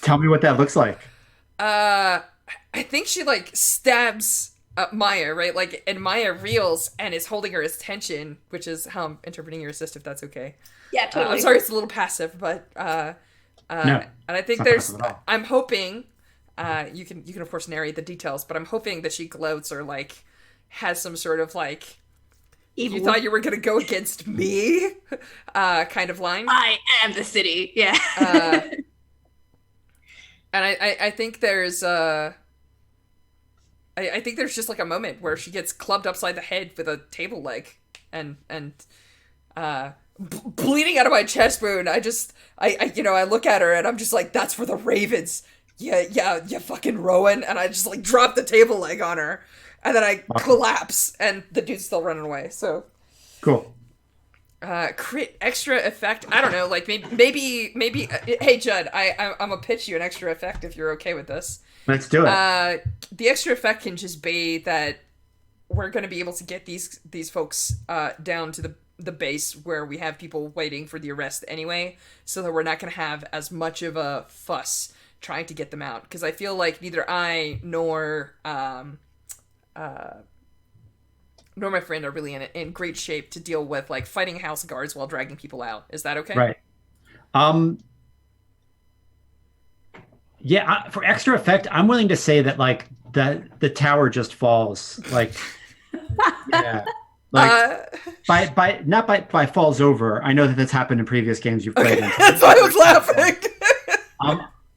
Tell me what that looks like.
I think she like stabs Maya, right? Like, and Maya reels and is holding her attention, which is how I'm interpreting your assist, if that's okay.
Yeah, totally.
I'm sorry, it's a little passive, but no, and I think I'm hoping you can of course narrate the details, but I'm hoping that she gloats or like has some sort of like evil. You thought you were gonna go against me, kind of line.
I am the city. Yeah.
And I think there's I think there's just like a moment where she gets clubbed upside the head with a table leg and bleeding out of my chest wound. I look at her and I'm just like, that's for the Ravens. Yeah, fucking Rowan. And I just like drop the table leg on her and then I collapse and the dude's still running away. So
cool.
Crit extra effect. I don't know. Like maybe. Hey Judd, I'm gonna pitch you an extra effect if you're okay with this.
Let's do it.
The extra effect can just be that we're gonna be able to get these folks down to the base where we have people waiting for the arrest anyway, so that we're not gonna have as much of a fuss trying to get them out. Because I feel like neither I nor my friend are really in great shape to deal with like fighting house guards while dragging people out. Is that okay?
Right. Yeah, for extra effect, I'm willing to say that like the tower just falls. Like, yeah, like by falls over. I know that that's happened in previous games you've played.
Okay. That's why I was laughing.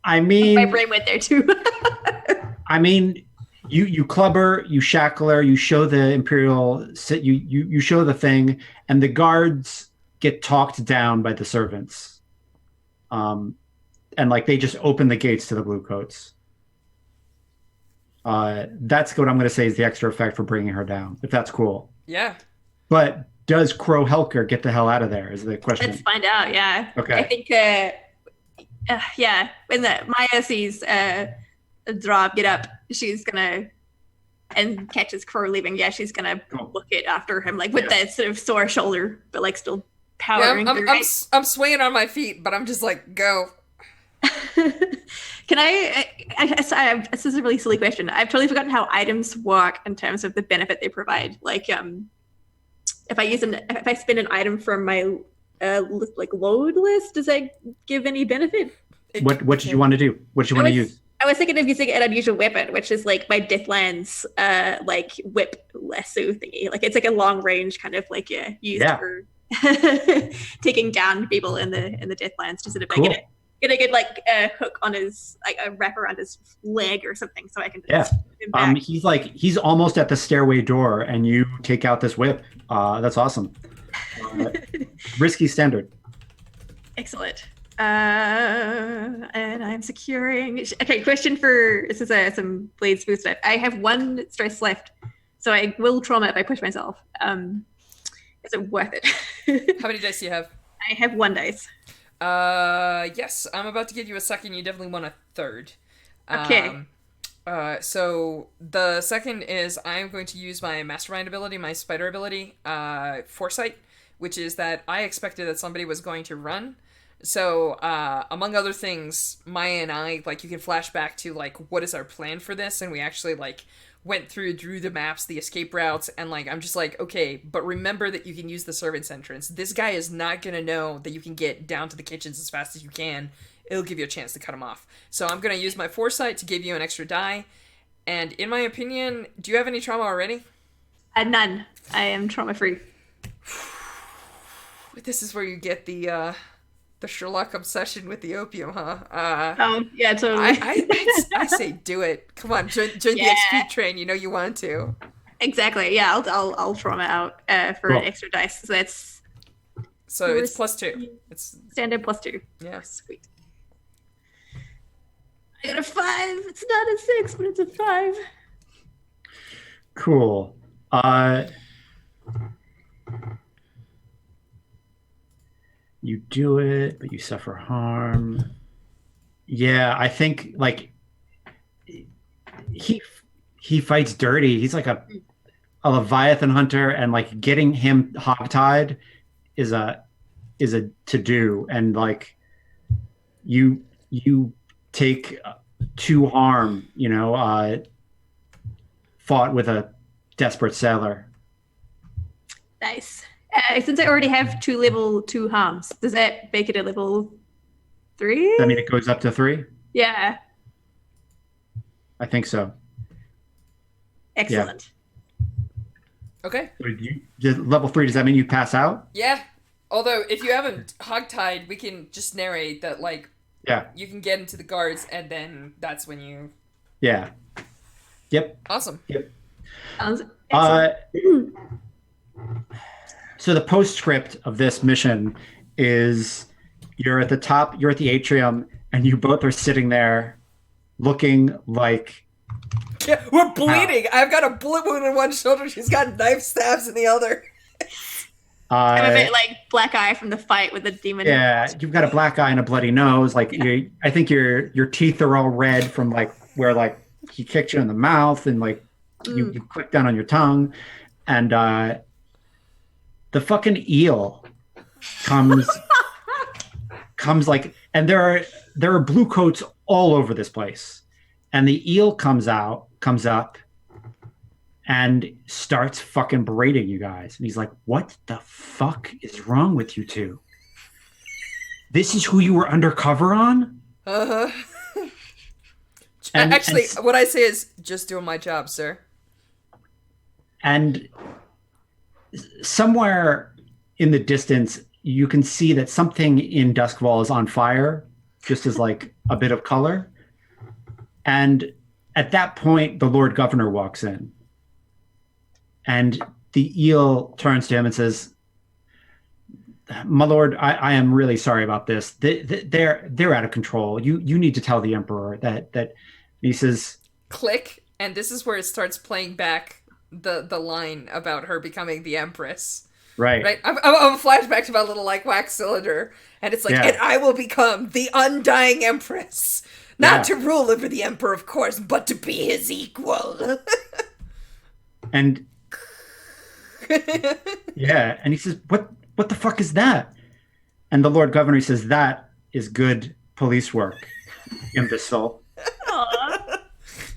I mean,
my brain went there too.
I mean, you club her, you shackle her, you show the Imperial, you show the thing, and the guards get talked down by the servants. And like they just open the gates to the Bluecoats. That's what I'm going to say is the extra effect for bringing her down, if that's cool.
Yeah.
But does Crow Helker get the hell out of there? Is the question.
Let's find out. Yeah.
Okay.
I think. Yeah. When Maya sees Drop, get up. She's gonna and catches Crow leaving. Yeah, she's gonna book it after him, like with that sort of sore shoulder, but like still powering.
I'm swaying on my feet, but I'm just like, go.
Can this is a really silly question. I've totally forgotten how items work in terms of the benefit they provide. Like, if I spend an item from my like load list, does that give any benefit?
What did you want to do? What did you want to use?
I was thinking of using an unusual weapon, which is like my Deathlands like whip lasso thingy. Like it's like a long range kind of like used for taking down people in the Deathlands to sort of get a good like hook on his like a wrap around his leg or something, so I can just him back.
He's almost at the stairway door, and you take out this whip. That's awesome. Risky standard.
Excellent. And I'm securing. Okay, question for this is some blades boost stuff. I have 1 stress left, so I will trauma if I push myself. Is it worth it?
How many dice do you have?
I have 1 dice.
Yes, I'm about to give you a second. You definitely want a third.
Okay.
So the second is I'm going to use my mastermind ability, my spider ability, foresight, which is that I expected that somebody was going to run. So, among other things, Maya and I, like, you can flash back to, like, what is our plan for this, and we actually, like, drew the maps, the escape routes, and, like, I'm just like, okay, but remember that you can use the servants' entrance. This guy is not gonna know that you can get down to the kitchens as fast as you can. It'll give you a chance to cut him off. So I'm gonna use my foresight to give you an extra die, and in my opinion, do you have any trauma already?
None. I am trauma-free.
This is where you get the Sherlock obsession with the opium, huh?
Yeah, totally.
I say do it. Come on, join the XP train. You know you want to.
Exactly. Yeah, I'll trauma out for an extra dice. So that's
it's +2. It's
standard +2.
Yeah,
sweet. I got a 5. It's not a 6, but it's a 5.
Cool. You do it, but you suffer harm. Yeah, I think like he fights dirty. He's like a Leviathan hunter, and like getting him hogtied is a to do. And like you take 2 harm. Fought with a desperate sailor.
Nice. Since I already have 2 level 2 harms, does that make it a level 3?
I mean, it goes up to 3?
Yeah.
I think so.
Excellent.
Yeah. Okay.
Level 3, does that mean you pass out?
Yeah. Although, if you haven't hogtied, we can just narrate that, like, you can get into the guards, and then that's when you...
Yeah. Yep.
Awesome.
Yep.
Sounds excellent.
So the postscript of this mission is you're at the top, you're at the atrium, and you both are sitting there looking like...
Yeah, we're bleeding. I've got a bullet wound in one shoulder. She's got knife stabs in the other.
I'm a bit like black eye from the fight with the demon.
Yeah, you've got a black eye and a bloody nose. Like I think your teeth are all red from like where like he kicked you in the mouth and like you clicked down on your tongue. And the fucking eel comes like, and there are Bluecoats all over this place, and the eel comes up and starts fucking berating you guys, and he's like, what the fuck is wrong with you two? This is who you were undercover on?
Actually, what I say is just doing my job, sir.
And somewhere in the distance, you can see that something in Duskwall is on fire, just as like a bit of color. And at that point, the Lord Governor walks in. And the eel turns to him and says, my lord, I am really sorry about this. They're out of control. You need to tell the Emperor that he says...
Click, and this is where it starts playing back the line about her becoming the Empress.
Right.
I'm a flashback to my little like wax cylinder, and it's like, and I will become the undying Empress. Not to rule over the emperor, of course, but to be his equal.
And yeah, and he says, what the fuck is that? And the Lord Governor says, that is good police work, imbecile.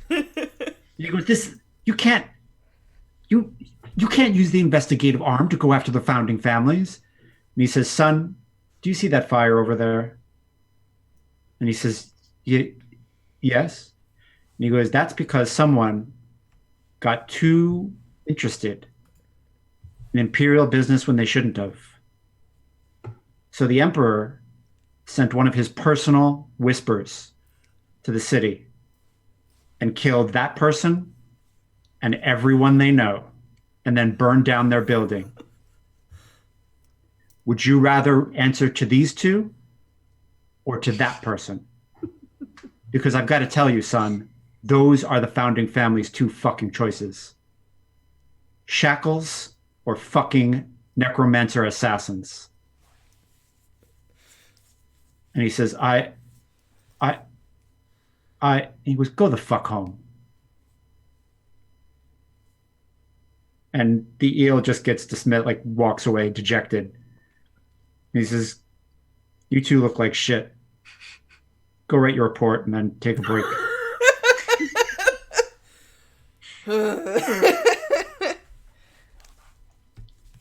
He goes, you can't use the investigative arm to go after the founding families. And he says, son, do you see that fire over there? And he says, yes. And he goes, that's because someone got too interested in imperial business when they shouldn't have. So the emperor sent one of his personal whispers to the city and killed that person and everyone they know, and then burned down their building. Would you rather answer to these two or to that person? Because I've got to tell you, son, those are the founding family's two fucking choices. Shackles or fucking necromancer assassins. And he says, he goes, go the fuck home. And the eel just gets dismissed, like walks away dejected. And he says, you two look like shit. Go write your report and then take a break.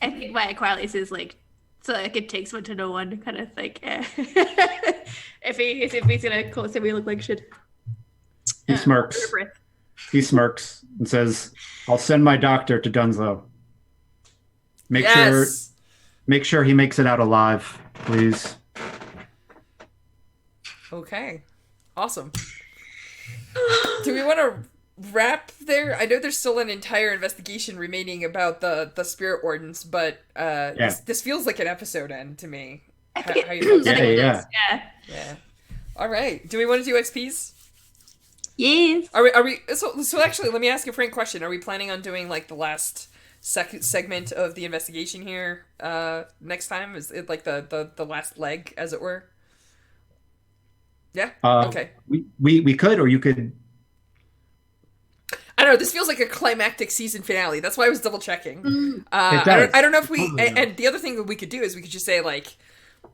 I think my quietly says like, so like it takes one to know one kind of like if he's gonna call us, we look like shit.
He smirks. He smirks and says, I'll send my doctor to Dunslow. Make sure he makes it out alive, please.
Okay. Awesome. Do we want to wrap there? I know there's still an entire investigation remaining about the spirit wardens, but this feels like an episode end to me. How you
yeah.
All right. Do we want to do XPs?
Yes.
Are we? So actually, let me ask you a frank question. Are we planning on doing like the last segment of the investigation here next time? Is it like the last leg, as it were? Yeah. Okay.
We could, or you could.
I don't know. This feels like a climactic season finale. That's why I was double checking.
It does.
I don't know if we. And the other thing that we could do is we could just say like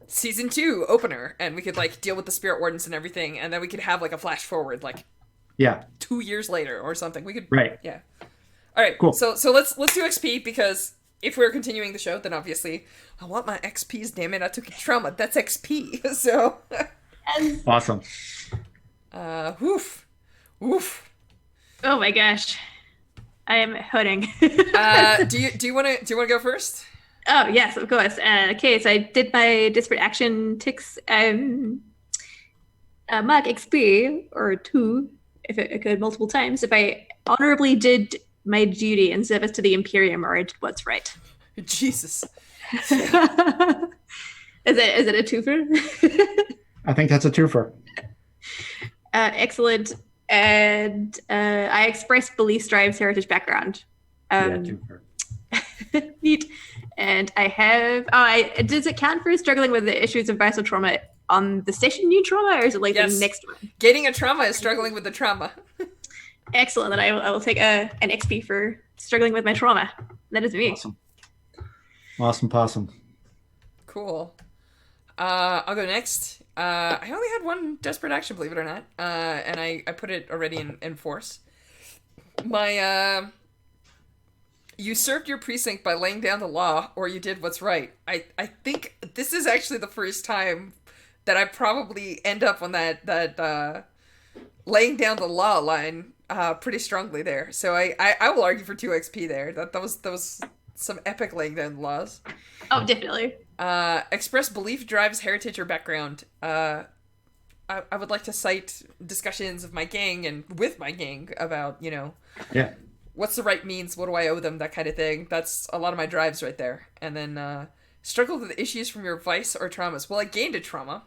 season 2 opener, and we could like deal with the spirit wardens and everything, and then we could have like a flash forward like 2 years later or something. We could yeah. All right.
Cool.
So let's do XP, because if we're continuing the show, then obviously I want my XPs. Damn it! I took a trauma. That's XP. So.
Awesome.
Woof.
Oh my gosh, I am hurting.
Do you want to go first?
Oh yes, of course. Okay, so I did my disparate action ticks. Mark XP or 2, if it occurred multiple times, if I honorably did my duty in service to the Imperium, or I did what's right.
Jesus.
Is it a twofer?
I think that's a twofer.
Excellent. And I expressed belief drives heritage background.
Twofer.
Neat. And I have. Does it count for struggling with the issues of visceral trauma on the session new trauma, or is it like the next one?
Gaining a trauma is struggling with the trauma.
Excellent. Then I will take an XP for struggling with my trauma. That is me.
Awesome possum.
Cool. I'll go next. I only had one desperate action, believe it or not, and I put it already in force. My you served your precinct by laying down the law, or you did what's right. I think this is actually the first time that I probably end up on that laying down the law line pretty strongly there. So I will argue for 2 XP there. That was some epic laying down the laws.
Oh, definitely.
Express belief drives heritage or background. I would like to cite discussions of my gang and with my gang about, what's the right means, what do I owe them, that kind of thing. That's a lot of my drives right there. And then struggle with issues from your vice or traumas. Well, I gained a trauma.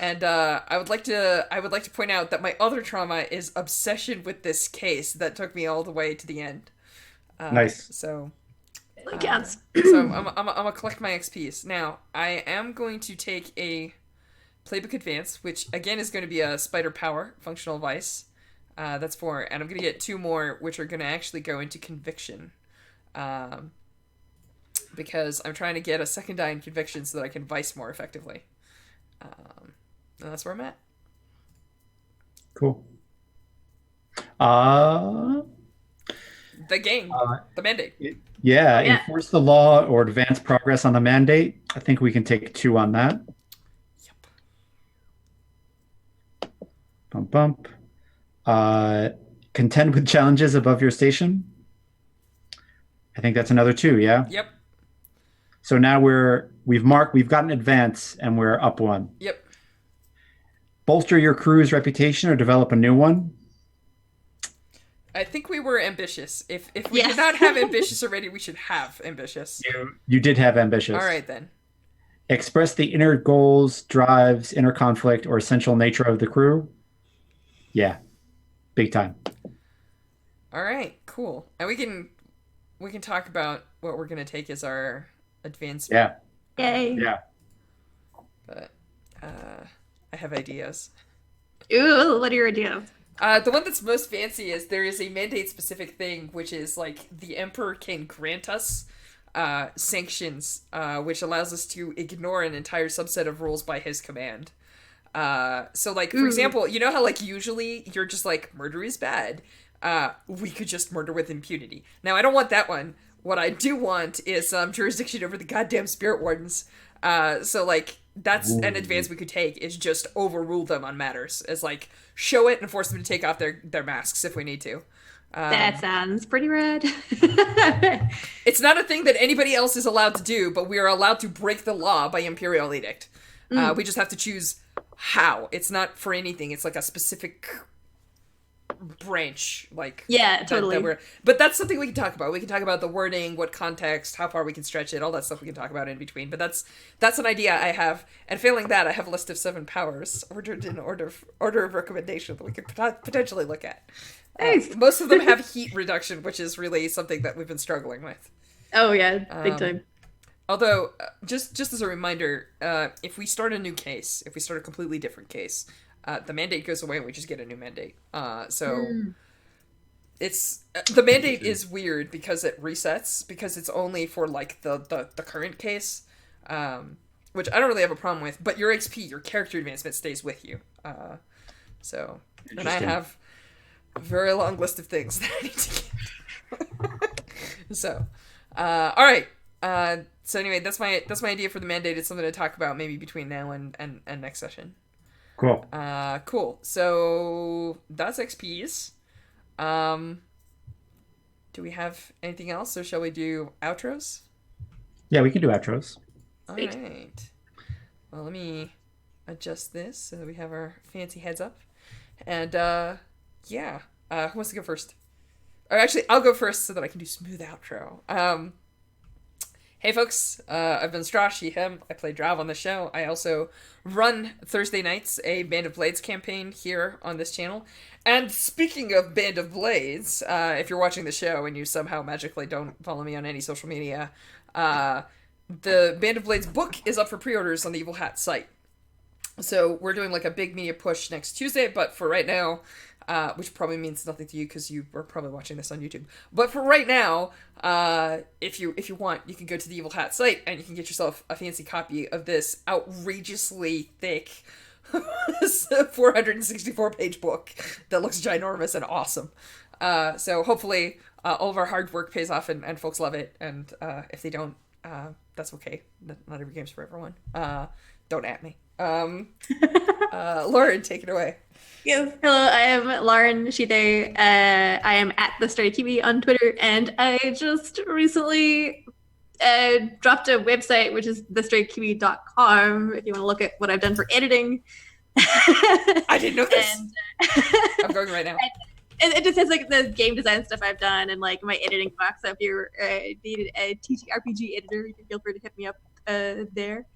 And I would like to point out that my other trauma is obsession with this case that took me all the way to the end.
Nice.
So
counts.
So I'm gonna collect my XPs. Now, I am going to take a Playbook Advance, which again is going to be a Spider Power functional vice. That's 4, and I'm going to get 2 more, which are going to actually go into Conviction. Because I'm trying to get a second die in Conviction so that I can vice more effectively. And that's where I'm at.
Cool.
The game. The mandate.
Yeah,
Yeah.
enforce the law or advance progress on the mandate. I think we can take 2 on that.
Yep.
Bump, bump. Contend with challenges above your station. I think that's another 2, yeah?
Yep.
So now we've got an advance and we're up 1.
Yep.
Bolster your crew's reputation or develop a new one.
I think we were ambitious. If we
Yes.
did not have ambitious already, we should have ambitious.
You did have ambitious.
All right, then.
Express the inner goals, drives, inner conflict, or essential nature of the crew. Yeah, big time.
All right, cool. And we can talk about what we're going to take as our advancement.
Yeah,
Yay.
yeah.
But I have ideas.
Ooh, what are your ideas?
The one that's most fancy is there is a mandate-specific thing, which is like the Emperor can grant us sanctions, which allows us to ignore an entire subset of rules by his command. So, like, for example, you know how, like, usually you're just like, murder is bad. We could just murder with impunity. Now, I don't want that one. What I do want is jurisdiction over the goddamn spirit wardens. So, like, that's an advance we could take, is just overrule them on matters. As, like, show it and force them to take off their masks if we need to.
That sounds pretty rad.
It's not a thing that anybody else is allowed to do, but we are allowed to break the law by imperial edict. We just have to choose how. It's not for anything. It's like a specific branch, like
Yeah, totally.
But that's something we can talk about. We can talk about the wording, what context, how far we can stretch it, all that stuff we can talk about in between. But that's an idea I have, and failing that, I have a list of 7 powers ordered in order of recommendation that we could potentially look at.
Nice.
Most of them have heat reduction, which is really something that we've been struggling with.
Oh yeah, big time.
Although, just as a reminder, if we start a new case, if we start a completely different case, the mandate goes away and we just get a new mandate. It's the mandate is weird because it resets, because it's only for like the current case, which I don't really have a problem with. But your XP, your character advancement, stays with you. And I have a very long list of things that I need to get. So, all right. So anyway, that's my idea for the mandate. It's something to talk about maybe between now and next session.
Cool.
Cool. So that's XPs. Do we have anything else, or shall we do outros?
Yeah, we can do outros.
All right. Well, let me adjust this so that we have our fancy heads up. And yeah, who wants to go first? Or actually, I'll go first so that I can do smooth outro. Hey folks, I've been Strash, he, him. I play Drav on the show. I also run Thursday nights a Band of Blades campaign here on this channel. And speaking of Band of Blades, if you're watching the show and you somehow magically don't follow me on any social media, the Band of Blades book is up for pre-orders on the Evil Hat site. So we're doing like a big media push next Tuesday, but for right now, which probably means nothing to you because you are probably watching this on YouTube. But for right now, if you want, you can go to the Evil Hat site and you can get yourself a fancy copy of this outrageously thick 464-page book that looks ginormous and awesome. So hopefully all of our hard work pays off and folks love it. And if they don't, that's okay. Not every game's for everyone. Don't at me. Lauren, take it away.
Yes. Hello, I am Lauren Shide. I am at the Story Kiwi on Twitter, and I just recently dropped a website, which is thestorykiwi.com, if you want to look at what I've done for editing.
I didn't know this.
And,
I'm going right now.
it just has like the game design stuff I've done and like my editing box. So if you're needed a TTRPG editor, you can feel free to hit me up there.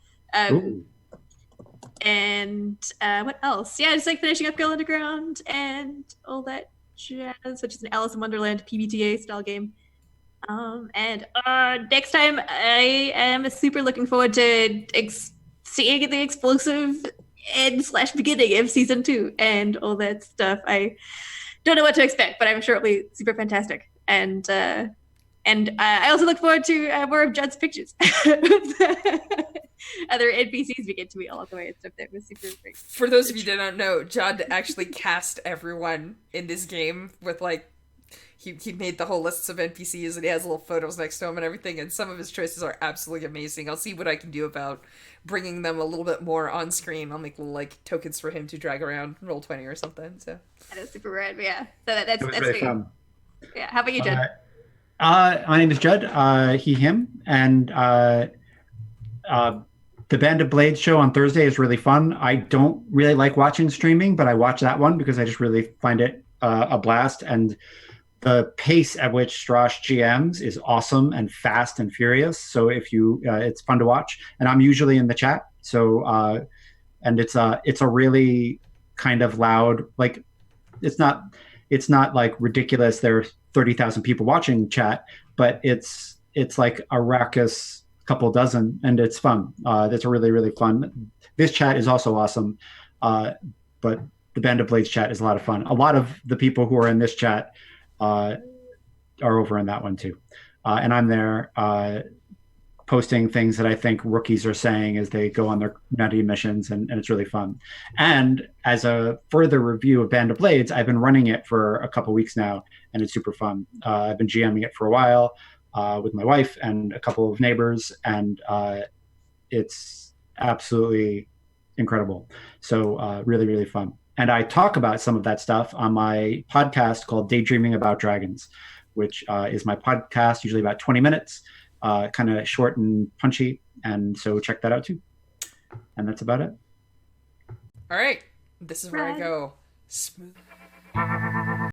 And what else? Yeah, just like finishing up Girl Underground and all that jazz, which is an Alice in Wonderland PBTA style game. And next time, I am super looking forward to seeing the explosive end / beginning of season 2 and all that stuff. I don't know what to expect, but I'm sure it'll be super fantastic. And I also look forward to more of Judd's pictures. Other NPCs we get to meet along the way and stuff. That was super great.
For those of you that don't know, Judd actually cast everyone in this game with like he made the whole lists of NPCs and he has little photos next to him and everything, and some of his choices are absolutely amazing. I'll see what I can do about bringing them a little bit more on screen. I'll make little like tokens for him to drag around Roll20 or something. So
that is super rad, but yeah. So that's
really fun.
Yeah. How about you, Judd?
My name is Judd, he, him, and the Band of Blades show on Thursday is really fun. I don't really like watching streaming, but I watch that one because I just really find it a blast. And the pace at which Strash GMs is awesome and fast and furious. So if you, it's fun to watch. And I'm usually in the chat. So, and it's a really kind of loud, like it's not like ridiculous. There are 30,000 people watching chat, but it's like a raucous couple dozen, and it's fun. That's really, really fun. This chat is also awesome, but the Band of Blades chat is a lot of fun. A lot of the people who are in this chat are over in that one too, and I'm there posting things that I think rookies are saying as they go on their nutty missions, and it's really fun. And as a further review of Band of Blades, I've been running it for a couple weeks now, and it's super fun. I've been GMing it for a while with my wife and a couple of neighbors, and it's absolutely incredible. So really, really fun. And I talk about some of that stuff on my podcast called Daydreaming About Dragons, which is my podcast, usually about 20 minutes. Kind of short and punchy, and so check that out too. And that's about it.
all right, this is where I go smooth.